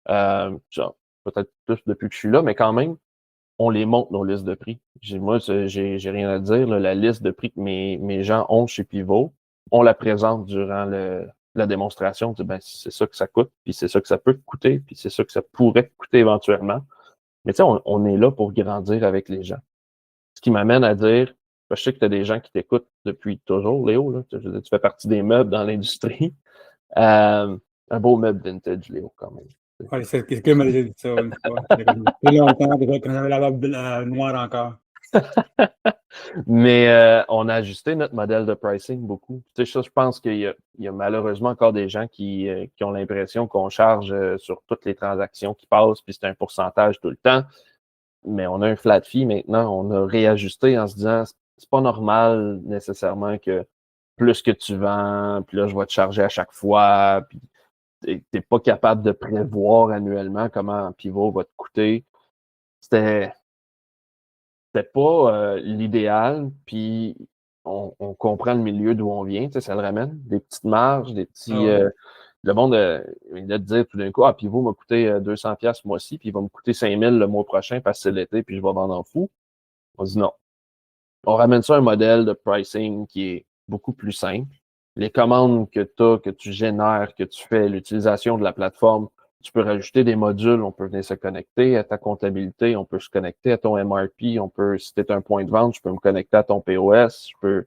peut-être plus depuis que je suis là, mais quand même, on les montre, nos listes de prix. Moi, j'ai rien à dire. Là, la liste de prix que mes gens ont chez Pivot, on la présente durant la démonstration. Ben, c'est ça que ça coûte, puis c'est ça que ça peut coûter, puis c'est ça que ça pourrait coûter éventuellement. Mais tu sais, on est là pour grandir avec les gens. Ce qui m'amène à dire, je sais que tu as des gens qui t'écoutent depuis toujours, Léo. Là. Tu fais partie des meubles dans l'industrie. Un beau meuble vintage, Léo, quand même. Ouais, c'est quelqu'un m'a déjà dit ça une fois. Il y a très longtemps, quand j'avais la barbe noire encore. Mais on a ajusté notre modèle de pricing beaucoup. Tu sais, ça, je pense qu'il y a malheureusement encore des gens qui ont l'impression qu'on charge sur toutes les transactions qui passent, puis c'est un pourcentage tout le temps. Mais on a un flat fee maintenant. On a réajusté en se disant, c'est pas normal nécessairement que plus que tu vends, puis là, je vais te charger à chaque fois, puis t'es pas capable de prévoir annuellement comment un pivot va te coûter. C'était pas l'idéal, puis on comprend le milieu d'où on vient, tu sais, ça le ramène, des petites marges, des petits... le monde, il va te dire tout d'un coup, Pivot m'a coûté 200$ ce mois-ci, puis il va me coûter 5000 le mois prochain parce que c'est l'été, puis je vais vendre en fou. On dit non. On ramène ça à un modèle de pricing qui est beaucoup plus simple. Les commandes que tu as, que tu génères, que tu fais, l'utilisation de la plateforme, tu peux rajouter des modules, on peut venir se connecter à ta comptabilité, on peut se connecter à ton MRP, si tu es un point de vente, je peux me connecter à ton POS, je peux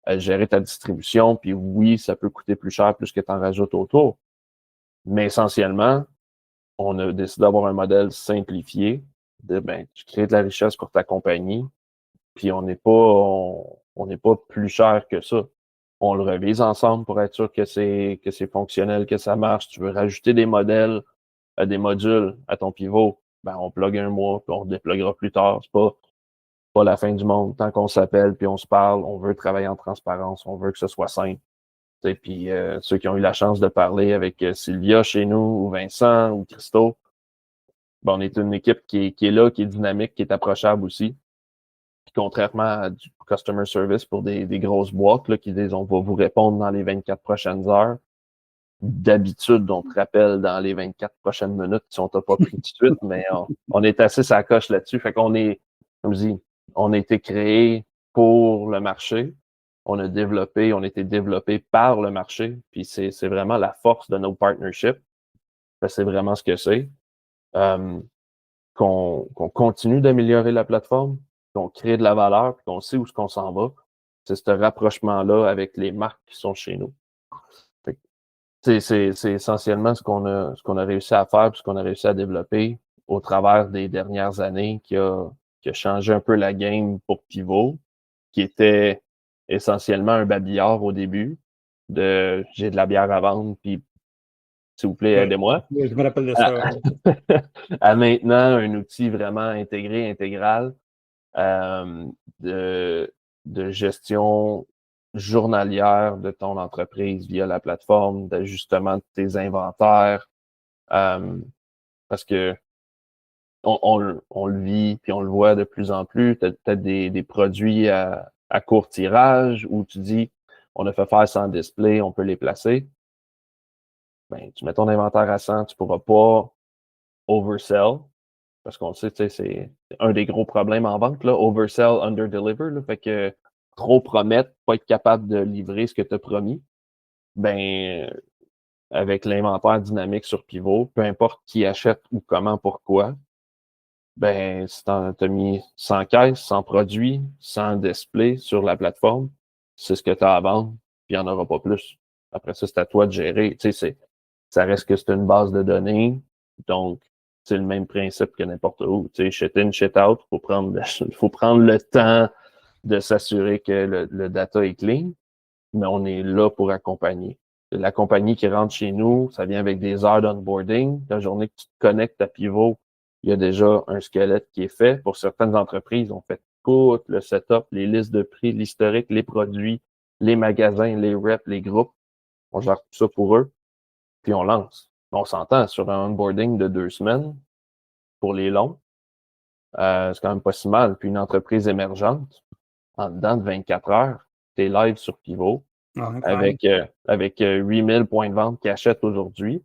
gérer ta distribution, puis oui, ça peut coûter plus cher plus que tu en rajoutes autour. Mais essentiellement, on a décidé d'avoir un modèle simplifié tu crées de la richesse pour ta compagnie, puis on n'est pas plus cher que ça. On le revise ensemble pour être sûr que c'est fonctionnel, que ça marche. Tu veux rajouter des modules à ton pivot, on plug un mois, puis on dépluguera plus tard. C'est pas la fin du monde. Tant qu'on s'appelle, puis on se parle, on veut travailler en transparence, on veut que ce soit simple. Puis ceux qui ont eu la chance de parler avec Sylvia chez nous, ou Vincent, ou Christo, on est une équipe qui est là, qui est dynamique, qui est approchable aussi. Puis contrairement à du customer service pour des grosses boîtes là, qui disent on va vous répondre dans les 24 prochaines heures, d'habitude, on te rappelle dans les 24 prochaines minutes si on t'a pas pris tout de suite, mais on est assez sa coche là-dessus. Fait qu'on est, comme je dis, on a été créé pour le marché. On a été développé par le marché. Puis c'est vraiment la force de nos partnerships. C'est vraiment ce que c'est. Qu'on continue d'améliorer la plateforme, qu'on crée de la valeur, puis qu'on sait où qu'on s'en va. C'est ce rapprochement-là avec les marques qui sont chez nous. C'est essentiellement ce qu'on a réussi à faire, puis ce qu'on a réussi à développer au travers des dernières années qui a changé un peu la game pour Pivot, qui était essentiellement un babillard au début de j'ai de la bière à vendre, puis s'il vous plaît, aidez-moi. Oui, je me rappelle de ça. À maintenant, un outil vraiment intégré, intégral de gestion journalière de ton entreprise via la plateforme, d'ajustement de tes inventaires. Parce que on le vit, puis on le voit de plus en plus. Tu as peut-être des produits à court tirage où tu dis on a fait faire sans display, on peut les placer. Tu mets ton inventaire à 100, tu pourras pas oversell, parce qu'on le sait, c'est un des gros problèmes en vente, là, oversell, underdeliver, là, fait que trop promettre, pas être capable de livrer ce que tu as promis. Avec l'inventaire dynamique sur Pivot, peu importe qui achète ou comment, pourquoi, si tu as mis 100 caisses, 100 produits, 100 displays sur la plateforme, c'est ce que tu as à vendre, puis il n'y en aura pas plus. Après ça, c'est à toi de gérer. Ça reste que c'est une base de données, donc c'est le même principe que n'importe où. Shit in, shit out, faut prendre le temps de s'assurer que le data est clean, mais on est là pour accompagner. La compagnie qui rentre chez nous, ça vient avec des heures d'onboarding. La journée que tu te connectes à Pivot, il y a déjà un squelette qui est fait. Pour certaines entreprises, on fait tout le setup, les listes de prix, l'historique, les produits, les magasins, les reps, les groupes. On gère tout ça pour eux, puis on lance. On s'entend sur un onboarding de 2 semaines pour les longs. C'est quand même pas si mal. Puis une entreprise émergente, en dedans de 24 heures, tu es live sur Pivot avec 8000 points de vente qui achètent aujourd'hui.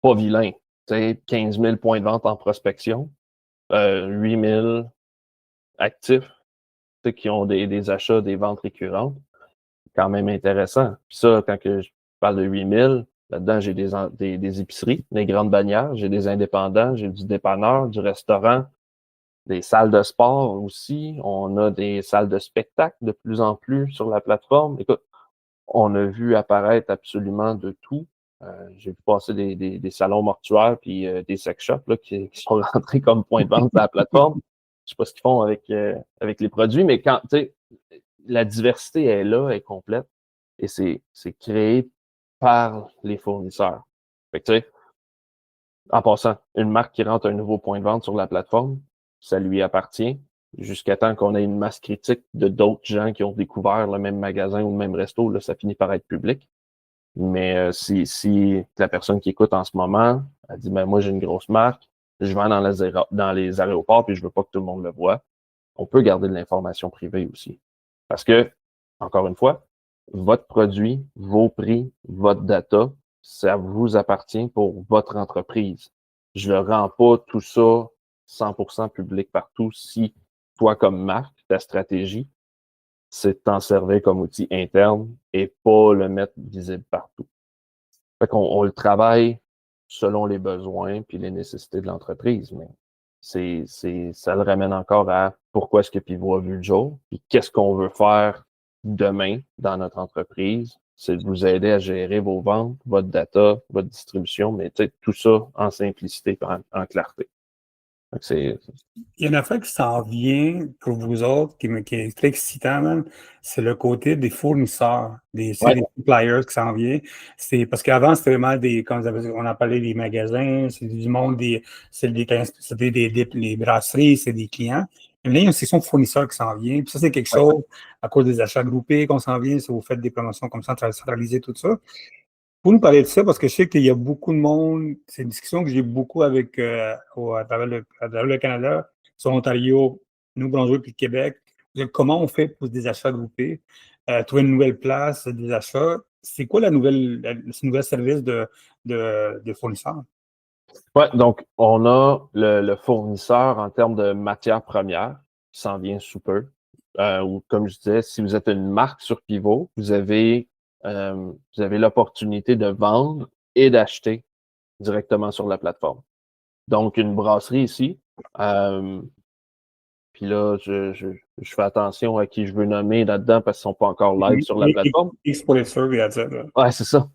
Pas vilain. 15 000 points de vente en prospection, 8 000 actifs qui ont des achats, des ventes récurrentes. Quand même intéressant. Puis ça, quand que je parle de 8 000, là-dedans, j'ai des épiceries, des grandes bannières, j'ai des indépendants, j'ai du dépanneur, du restaurant, des salles de sport aussi. On a des salles de spectacle de plus en plus sur la plateforme. Écoute, on a vu apparaître absolument de tout. J'ai vu passer des salons mortuaires puis des sex shops là, qui sont rentrés comme point de vente sur la plateforme. Je sais pas ce qu'ils font avec les produits, mais quand, tu sais, la diversité est là, est complète, et c'est créé par les fournisseurs. Fait que, tu sais, en passant, une marque qui rentre un nouveau point de vente sur la plateforme, ça lui appartient, jusqu'à temps qu'on ait une masse critique de d'autres gens qui ont découvert le même magasin ou le même resto, là, ça finit par être public. Mais si la personne qui écoute en ce moment, elle dit, moi, j'ai une grosse marque, je vends dans les aéroports, puis je veux pas que tout le monde le voit, on peut garder de l'information privée aussi. Parce que, encore une fois, votre produit, vos prix, votre data, ça vous appartient pour votre entreprise. Je ne rends pas tout ça 100% public partout si toi, comme marque, ta stratégie, c'est de t'en servir comme outil interne et pas le mettre visible partout. Fait qu'on le travaille selon les besoins puis les nécessités de l'entreprise, mais ça le ramène encore à pourquoi est-ce que Pivot a vu le jour, puis qu'est-ce qu'on veut faire demain dans notre entreprise, c'est de vous aider à gérer vos ventes, votre data, votre distribution, mais tout ça en simplicité, en clarté. Donc, Il y a une affaire qui s'en vient pour vous autres, qui est très excitant, même, c'est le côté des fournisseurs, des suppliers qui s'en vient. C'est parce qu'avant, c'était vraiment comme on a parlé des magasins, c'est du monde, c'était les brasseries, c'est des clients. Mais là, il y a une section fournisseurs qui s'en vient. Puis ça, c'est quelque chose, à cause des achats groupés qu'on s'en vient, si vous faites des promotions comme ça, centraliser tout ça. Pour nous parler de ça, parce que je sais qu'il y a beaucoup de monde, c'est une discussion que j'ai beaucoup avec à travers le Canada, sur l'Ontario, Nouveau-Brunswick puis le Québec. Comment on fait pour des achats groupés, trouver une nouvelle place, des achats. C'est quoi ce nouvel service de fournisseur? Oui, donc on a le fournisseur en termes de matières premières qui s'en vient sous peu. Ou comme je disais, si vous êtes une marque sur Pivot, vous avez l'opportunité de vendre et d'acheter directement sur la plateforme. Donc, une brasserie ici. Puis là, je fais attention à qui je veux nommer là-dedans parce qu'ils ne sont pas encore live sur la plateforme. Ouais, c'est ça.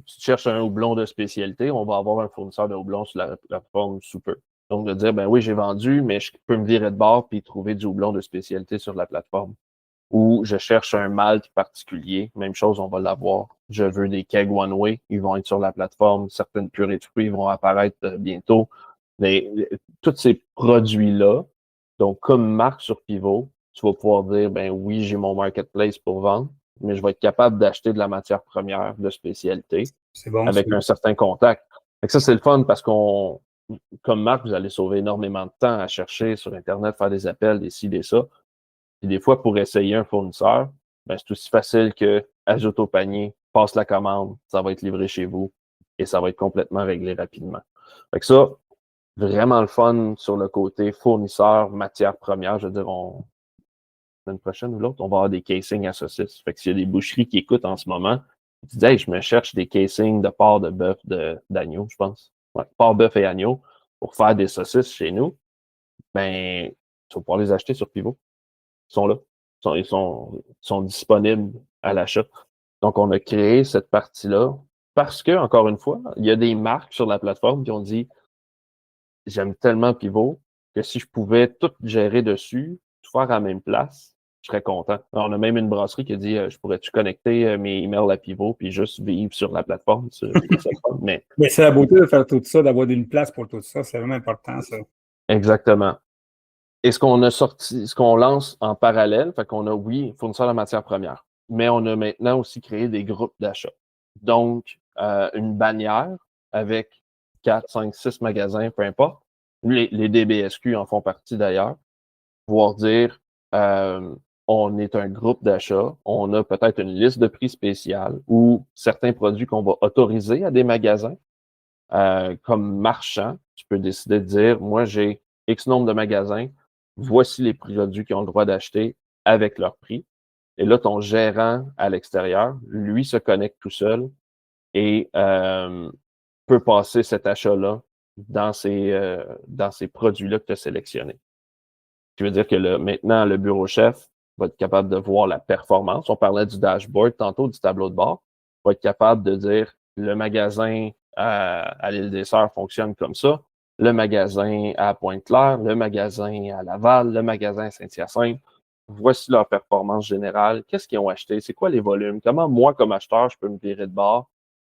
Si tu cherches un houblon de spécialité, on va avoir un fournisseur de houblon sur la plateforme sous peu. Donc, de dire, ben oui, j'ai vendu, mais je peux me virer de bord puis trouver du houblon de spécialité sur la plateforme. Ou je cherche un malt particulier, même chose, on va l'avoir. Je veux des kegs One Way, ils vont être sur la plateforme. Certaines purées de fruits vont apparaître bientôt. Mais tous ces produits-là, donc comme marque sur Pivot, tu vas pouvoir dire, ben oui, j'ai mon marketplace pour vendre, mais je vais être capable d'acheter de la matière première de spécialité avec un certain contact. Et ça, c'est le fun parce comme marque, vous allez sauver énormément de temps à chercher sur Internet, faire des appels, des ci, des ça. Puis des fois, pour essayer un fournisseur, ben, c'est aussi facile que ajoute au panier, passe la commande, ça va être livré chez vous et ça va être complètement réglé rapidement. Fait que ça, vraiment le fun sur le côté fournisseur, matière première. Je veux dire, l'année prochaine ou l'autre, on va avoir des casings à saucisses. Fait que s'il y a des boucheries qui écoutent en ce moment, ils disent, hey, je me cherche des casings de porc, de bœuf, d'agneau, je pense. Ouais, porc, bœuf et agneau pour faire des saucisses chez nous. Ben, tu vas pouvoir les acheter sur Pivot. Ils sont là. Ils sont disponibles à l'achat. Donc, on a créé cette partie-là parce que, encore une fois, il y a des marques sur la plateforme qui ont dit j'aime tellement Pivot que si je pouvais tout gérer dessus, tout faire à la même place, je serais content. Alors, on a même une brasserie qui a dit je pourrais-tu connecter mes emails à Pivot puis juste vivre sur la plateforme. Mais c'est la beauté de faire tout ça, d'avoir une place pour tout ça. C'est vraiment important, ça. Exactement. Et ce qu'on lance en parallèle, fait qu'on a, oui, fournisseur de matières premières, mais on a maintenant aussi créé des groupes d'achat. Donc, une bannière avec 4, 5, 6 magasins, peu importe. Les DBSQ en font partie d'ailleurs. Pouvoir dire, on est un groupe d'achat, on a peut-être une liste de prix spéciale ou certains produits qu'on va autoriser à des magasins. Comme marchand, tu peux décider de dire, moi, j'ai X nombre de magasins, voici les produits qui ont le droit d'acheter avec leur prix. Et là, ton gérant à l'extérieur, lui, se connecte tout seul et peut passer cet achat-là dans ces produits-là que tu as sélectionnés. Ce qui veut dire que maintenant, le bureau chef va être capable de voir la performance. On parlait du dashboard tantôt, du tableau de bord. Va être capable de dire le magasin à l'Île des Sœurs fonctionne comme ça, le magasin à Pointe-Claire, le magasin à Laval, le magasin à Saint-Hyacinthe. Voici leur performance générale. Qu'est-ce qu'ils ont acheté? C'est quoi les volumes? Comment moi, comme acheteur, je peux me virer de bord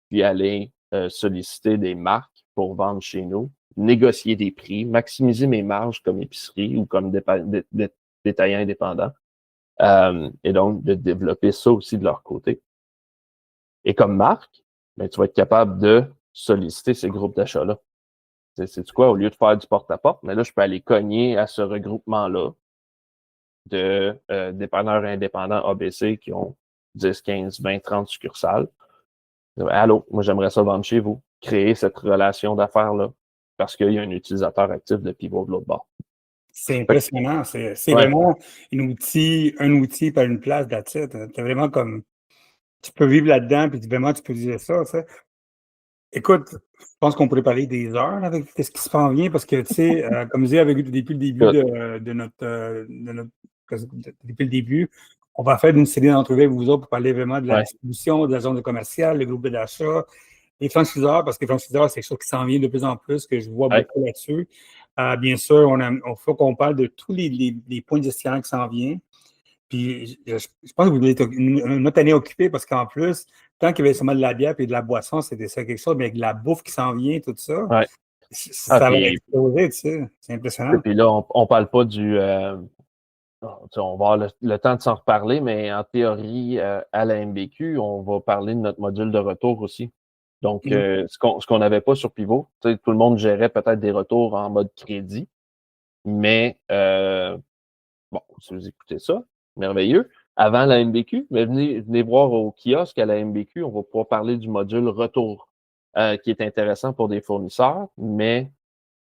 puis aller solliciter des marques pour vendre chez nous, négocier des prix, maximiser mes marges comme épicerie ou comme détaillant indépendant. Et donc, de développer ça aussi de leur côté. Et comme marque, ben, tu vas être capable de solliciter ces groupes d'achat-là. C'est quoi? Au lieu de faire du porte-à-porte, mais là, je peux aller cogner à ce regroupement-là de dépanneurs indépendants ABC qui ont 10, 15, 20, 30 succursales. Allô, moi, j'aimerais ça vendre chez vous. Créer cette relation d'affaires-là parce qu'il y a un utilisateur actif de Pivot de l'autre bord. C'est impressionnant. C'est vraiment un outil par une place d'attitude. C'est vraiment comme tu peux vivre là-dedans, puis vraiment, tu peux dire ça. Tu sais. Écoute, je pense qu'on pourrait parler des heures avec ce qui se passe bien, parce que, tu sais, comme je disais depuis le début depuis le début, on va faire une série d'entrevues avec vous autres pour parler vraiment de la Ouais. distribution, de la zone de commercial, le groupe d'achat, les franchiseurs, parce que les franchiseurs, c'est quelque chose qui s'en vient de plus en plus, que je vois Ouais. beaucoup là-dessus. Bien sûr, on faut qu'on parle de tous les points de gestionnaire qui s'en viennent. Puis je pense que vous êtes une autre année occupée parce qu'en plus, tant qu'il y avait seulement de la bière et de la boisson, c'était ça quelque chose, mais avec la bouffe qui s'en vient, tout ça, Ouais. ça va exploser, tu sais. C'est impressionnant. Puis là, on parle pas du... on va avoir le temps de s'en reparler, mais en théorie, à la MBQ, on va parler de notre module de retour aussi. Donc, ce qu'on n'avait pas sur Pivot, tout le monde gérait peut-être des retours en mode crédit, mais bon, si vous écoutez ça, merveilleux. Avant la MBQ, mais venez voir au kiosque à la MBQ, on va pouvoir parler du module retour, qui est intéressant pour des fournisseurs, mais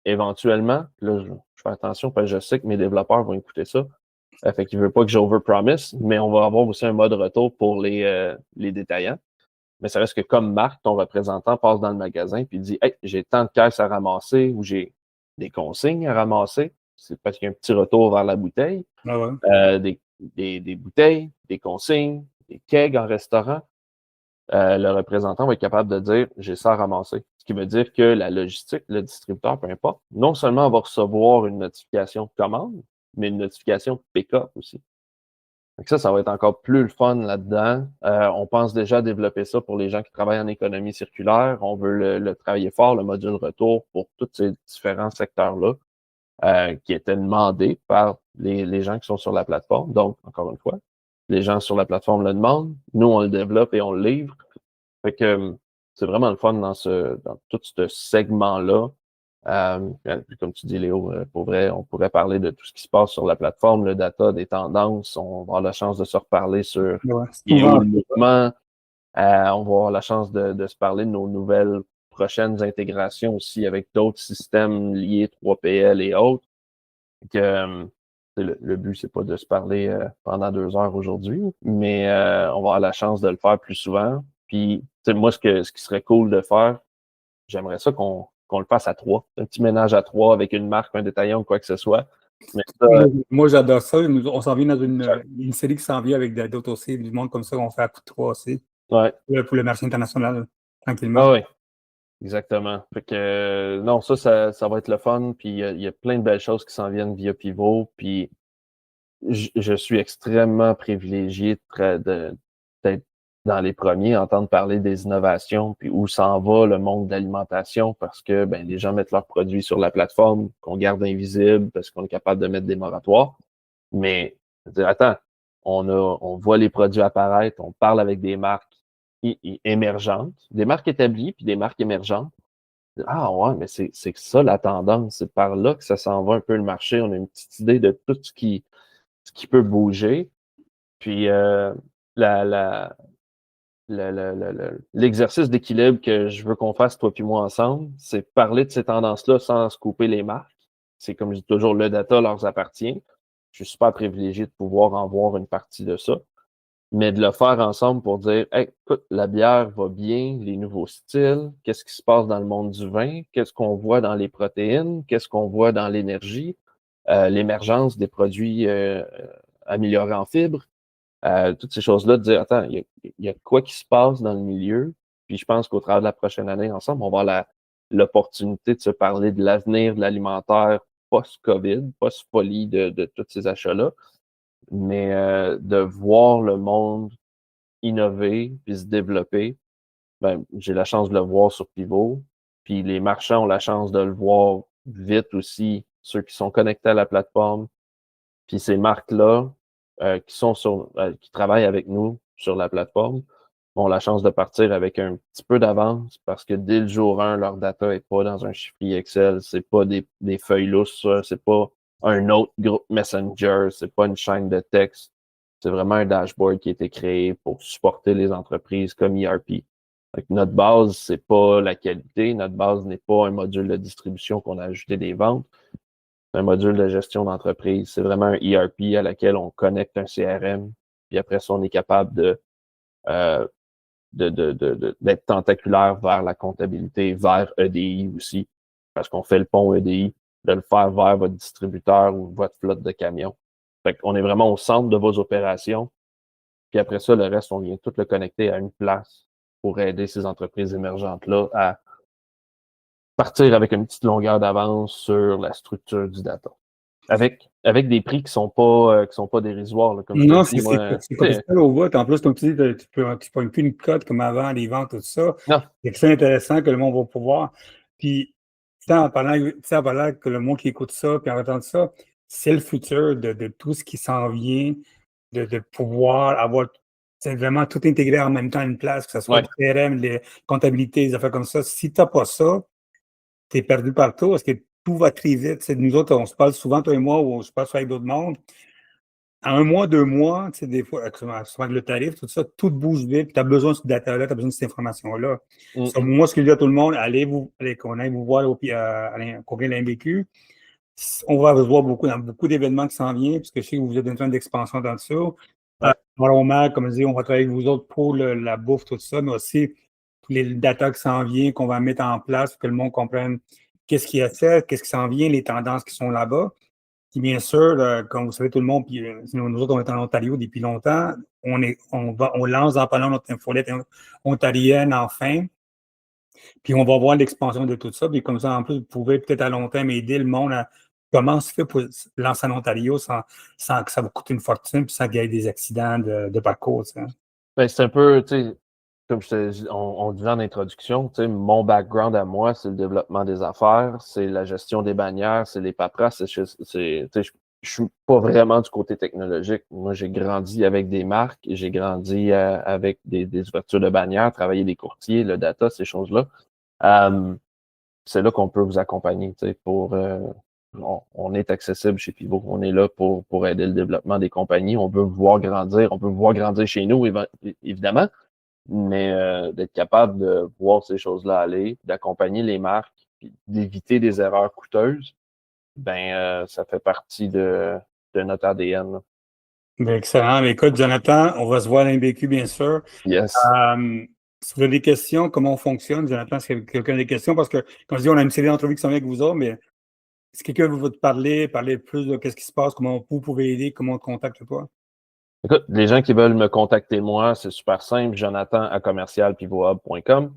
éventuellement, là, je fais attention parce que je sais que mes développeurs vont écouter ça. Fait qu'ils ne veulent pas que j'overpromise, mais on va avoir aussi un mode retour pour les détaillants. Mais ça reste que comme Marc, ton représentant passe dans le magasin puis dit Hey, j'ai tant de caisses à ramasser ou j'ai des consignes à ramasser. C'est parce qu'il y a un petit retour vers la bouteille. Ah ouais. Des bouteilles, des consignes, des kegs en restaurant. Le représentant va être capable de dire j'ai ça à ramasser. Ce qui veut dire que la logistique, le distributeur, peu importe, non seulement va recevoir une notification de commande, mais une notification de pick-up aussi. Donc ça va être encore plus le fun là-dedans. On pense déjà développer ça pour les gens qui travaillent en économie circulaire. On veut le travailler fort, le module retour pour tous ces différents secteurs-là qui étaient demandés par les gens qui sont sur la plateforme. Donc, encore une fois, les gens sur la plateforme le demandent. Nous, on le développe et on le livre. Fait que c'est vraiment le fun dans tout ce segment-là. Comme tu dis, Léo, pour vrai, on pourrait parler de tout ce qui se passe sur la plateforme, le data, des tendances. On va avoir la chance de se reparler sur Ouais, c'est où ouvert. le mouvement. On va avoir la chance de se parler de nos nouvelles prochaines intégrations aussi avec d'autres systèmes liés 3PL et autres. Le but, c'est pas de se parler pendant 2 heures aujourd'hui, mais on va avoir la chance de le faire plus souvent. Puis, moi, ce qui serait cool de faire, j'aimerais ça qu'on le fasse à 3. Un petit ménage à 3 avec une marque, un détaillant ou quoi que ce soit. Mais ça, Moi, j'adore ça. On s'en vient dans une série qui s'en vient avec d'autres aussi, du monde comme ça qu'on fait à coup de 3 aussi. ouais. Pour le marché international, tranquillement. Ah oui, exactement. Fait que non, ça va être le fun. Puis il y a plein de belles choses qui s'en viennent via Pivot. Puis je suis extrêmement privilégié d'être dans les premiers, entendre parler des innovations, puis où s'en va le monde de l'alimentation, parce que les gens mettent leurs produits sur la plateforme, qu'on garde invisible, parce qu'on est capable de mettre des moratoires. Mais, attends, on voit les produits apparaître, on parle avec des marques émergentes, des marques établies, puis des marques émergentes. Ah ouais, mais c'est ça la tendance, c'est par là que ça s'en va un peu le marché. On a une petite idée de tout ce qui peut bouger. Puis l'exercice d'équilibre que je veux qu'on fasse, toi puis moi, ensemble, c'est parler de ces tendances-là sans se couper les marques. C'est comme je dis toujours, le data leur appartient. Je suis super privilégié de pouvoir en voir une partie de ça. Mais de le faire ensemble pour dire hey, écoute, la bière va bien, les nouveaux styles, qu'est-ce qui se passe dans le monde du vin, qu'est-ce qu'on voit dans les protéines, qu'est-ce qu'on voit dans l'énergie, l'émergence des produits améliorés en fibres, toutes ces choses-là, de dire attends, il y a quoi qui se passe dans le milieu, puis je pense qu'au travers de la prochaine année, ensemble, on va avoir l'opportunité de se parler de l'avenir de l'alimentaire post-COVID, post-folie de tous ces achats-là, mais de voir le monde innover puis se développer, j'ai la chance de le voir sur Pivot, puis les marchands ont la chance de le voir vite aussi, ceux qui sont connectés à la plateforme, puis ces marques-là qui travaillent avec nous sur la plateforme ont la chance de partir avec un petit peu d'avance parce que dès le jour 1, leur data est pas dans un chiffrier Excel, c'est pas des feuilles lousses, c'est pas un autre groupe Messenger, c'est pas une chaîne de texte. C'est vraiment un dashboard qui a été créé pour supporter les entreprises comme ERP. Fait que notre base, c'est pas la qualité, notre base n'est pas un module de distribution qu'on a ajouté des ventes. C'est un module de gestion d'entreprise. C'est vraiment un ERP à laquelle on connecte un CRM. Puis après ça, on est capable d'être tentaculaire vers la comptabilité, vers EDI aussi, parce qu'on fait le pont EDI, de le faire vers votre distributeur ou votre flotte de camions. Fait qu'on est vraiment au centre de vos opérations, Puis après ça, le reste, on vient tout le connecter à une place pour aider ces entreprises émergentes-là à partir avec une petite longueur d'avance sur la structure du data. Avec des prix qui sont pas dérisoires, là, comme je Non, te dis, moi. c'est pas difficile au bout. En plus, comme tu dis, tu prends plus une cote comme avant, les ventes, tout ça. Non, C'est très intéressant que le monde va pouvoir. Puis, en parlant que le monde qui écoute ça, puis en entendant ça, c'est le futur de tout ce qui s'en vient, de pouvoir avoir c'est vraiment tout intégré en même temps à une place, que ce soit ouais, le CRM, les comptabilités, des affaires comme ça. Si tu n'as pas ça, tu es perdu partout parce que tout va très vite. C'est nous autres, on se parle souvent, toi et moi, ou on se parle souvent avec d'autres mondes. À 1 mois, 2 mois, tu sais, des fois, souvent avec le tarif, tout ça, tout bouge vite, tu as besoin de ce data-là, tu as besoin de cette information-là. Moi, ce que je dis à tout le monde, qu'on aille vous voir à congrès de l'IMBQ. On va vous voir dans beaucoup d'événements qui s'en viennent, parce que je sais que vous êtes en train d'expansion dans ça. ouais. Comme je dis, on va travailler avec vous autres pour la bouffe, tout ça, mais aussi tous les data qui s'en viennent, qu'on va mettre en place pour que le monde comprenne qu'est-ce qu'il y a fait, qu'est-ce qui s'en vient, les tendances qui sont là-bas. Puis bien sûr, comme vous savez tout le monde, puis nous autres, on est en Ontario depuis longtemps, on lance dans pas long notre infolette ontarienne enfin, puis on va voir l'expansion de tout ça, puis comme ça, en plus, vous pouvez peut-être à long terme aider le monde à comment se fait pour lancer en Ontario sans que ça vous coûte une fortune, puis sans qu'il y ait des accidents de parcours. Ça. Ben, c'est un peu, tu sais, comme on disait en introduction, tu sais, mon background à moi, c'est le développement des affaires, c'est la gestion des bannières, c'est les paperasses, tu sais, je suis pas vraiment du côté technologique. Moi, j'ai grandi avec des marques, j'ai grandi avec des ouvertures de bannières, travailler des courtiers, le data, ces choses-là. C'est là qu'on peut vous accompagner, tu sais, on est accessible chez Pivot. On est là pour aider le développement des compagnies. On veut vous voir grandir. On peut vous voir grandir chez nous, évidemment, mais d'être capable de voir ces choses-là aller, d'accompagner les marques, puis d'éviter des erreurs coûteuses, ça fait partie de notre ADN. Là. Bien, excellent. Mais écoute, Jonathan, on va se voir à l'IMBQ, bien sûr. Yes. Si vous avez des questions, comment on fonctionne, Jonathan, est-ce que quelqu'un a des questions? Parce que, comme je dis, on a une série d'entrevues qui sont avec vous autres, mais si quelqu'un veut te parler plus de qu'est-ce qui se passe, comment vous pouvez aider, comment on te contacte toi? Écoute, les gens qui veulent me contacter moi, c'est super simple, jonathan@commercialpivothub.com.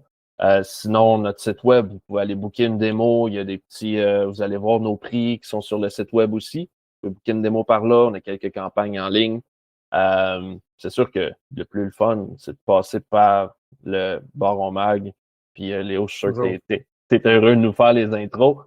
Sinon, notre site web, vous pouvez aller booker une démo. Il y a des petits, vous allez voir nos prix qui sont sur le site web aussi. Vous pouvez booker une démo par là. On a quelques campagnes en ligne. C'est sûr que le plus le fun, c'est de passer par le Baron Mag. Puis Léo, je suis sûr que t'es heureux de nous faire les intros.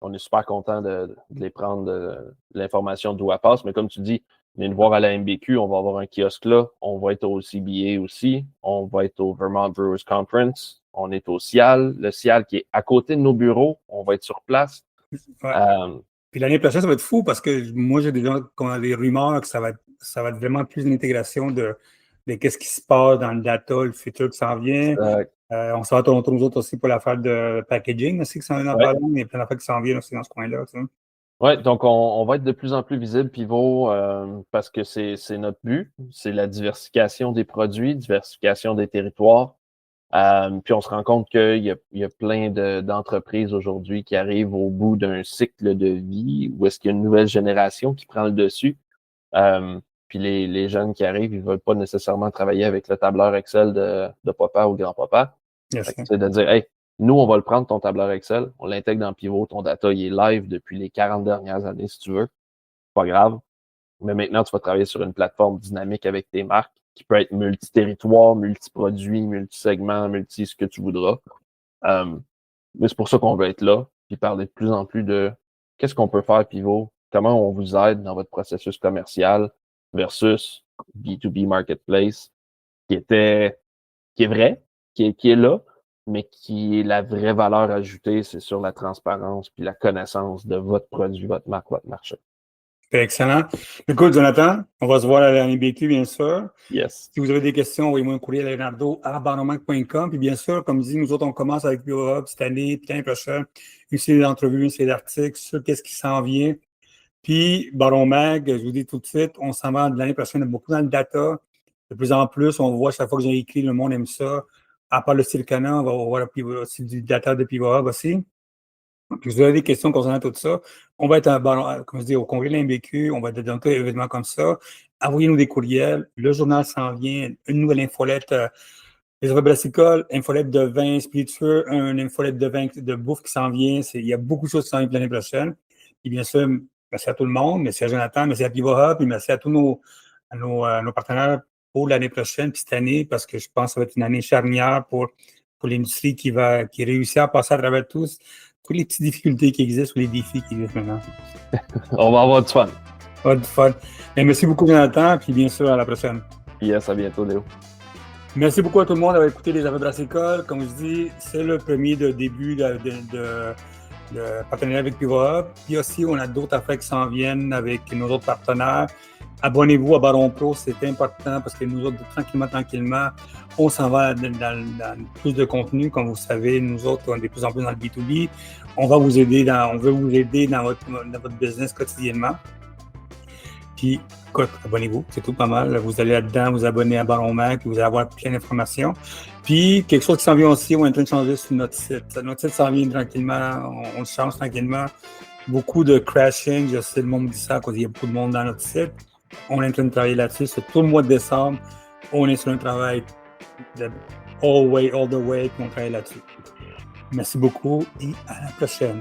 On est super content de les prendre de l'information d'où elle passe. Mais comme tu dis, venez nous voir à la MBQ, on va avoir un kiosque là. On va être au CBA aussi. On va être au Vermont Brewers Conference. On est au CIAL. Le CIAL qui est à côté de nos bureaux. On va être sur place. Ouais. Puis l'année prochaine, ça va être fou parce que moi, j'ai déjà des rumeurs que ça va être vraiment plus une intégration de qu'est-ce qui se passe dans le data, le futur qui s'en vient. On s'en va à Toronto, nous autres aussi, pour l'affaire de packaging aussi, qui s'en vient dans pas long. Il y a plein d'affaires qui s'en viennent aussi dans ce coin-là. Tu sais. Oui, donc on va être de plus en plus visible, Pivot, parce que c'est notre but. C'est la diversification des produits, diversification des territoires. Puis on se rend compte qu'il y a plein d'entreprises aujourd'hui qui arrivent au bout d'un cycle de vie où est-ce qu'il y a une nouvelle génération qui prend le dessus. Puis les jeunes qui arrivent, ils veulent pas nécessairement travailler avec le tableur Excel de papa ou grand-papa. C'est de dire, hey, nous, on va le prendre, ton tableur Excel, on l'intègre dans Pivot, ton data, il est live depuis les 40 dernières années, si tu veux. Pas grave. Mais maintenant, tu vas travailler sur une plateforme dynamique avec tes marques qui peut être multi-territoire, multi-produit, multi-segment, multi ce que tu voudras. Mais c'est pour ça qu'on veut être là, puis parler de plus en plus de qu'est-ce qu'on peut faire, Pivot, comment on vous aide dans votre processus commercial versus B2B Marketplace, qui est vrai, qui est là, mais qui est la vraie valeur ajoutée, c'est sur la transparence puis la connaissance de votre produit, votre marque, votre marché. Excellent. Écoute, Jonathan, on va se voir à la NBQ, bien sûr. Yes. Si vous avez des questions, envoyez-moi un courriel à leonardo@barnomac.com. Puis bien sûr, comme dit, nous autres, on commence avec Europe cette année, puis l'année prochaine, une série d'entrevues, une série d'articles sur qu'est-ce qui s'en vient. Puis Baron Mag, je vous dis tout de suite, on s'en va de l'année prochaine beaucoup dans le data. De plus en plus, on voit chaque fois que j'ai écrit, le monde aime ça. À part le Silicana, on va voir aussi du data de Pivot Hub aussi. Puis vous avez des questions concernant tout ça, on va être comme je dis, au congrès de l'IMBQ, on va être dans tous les événements comme ça. Envoyez-nous des courriels. Le journal s'en vient. Une nouvelle infolette, les affaires brassicoles, infolette de vin spiritueux, une infolette de vin de bouffe qui s'en vient. Il y a beaucoup de choses qui s'en viennent l'année prochaine. Et bien sûr, merci à tout le monde. Merci à Jonathan, merci à Pivoha, puis merci à tous nos partenaires pour l'année prochaine, puis cette année, parce que je pense que ça va être une année charnière pour l'industrie qui réussit à passer à travers toutes les petites difficultés qui existent ou les défis qui existent maintenant. On va avoir du fun. Ouais, du fun. Et merci beaucoup, Jonathan, puis bien sûr, à la prochaine. Yes, à bientôt, Léo. Merci beaucoup à tout le monde d'avoir écouté les affaires brassicoles. Comme je dis, c'est le premier début de partenariat avec Pivoha. Puis aussi, on a d'autres affaires qui s'en viennent avec nos autres partenaires. Abonnez-vous à Baron Pro, c'est important parce que nous autres, tranquillement, on s'en va dans plus de contenu. Comme vous savez, nous autres, on est de plus en plus dans le B2B. On veut vous aider dans votre business quotidiennement. Puis, abonnez-vous, c'est tout pas mal. Vous allez là-dedans, vous abonnez à Baron Mac, vous allez avoir plein d'informations. Puis, quelque chose qui s'en vient aussi, on est en train de changer sur notre site. Notre site s'en vient tranquillement, on le change tranquillement. Beaucoup de crashing, je sais, le monde dit ça, parce qu'il y a beaucoup de monde dans notre site. On est en train de travailler là-dessus. C'est tout le mois de décembre. On est sur un travail all the way, puis on travaille là-dessus. Merci beaucoup et à la prochaine.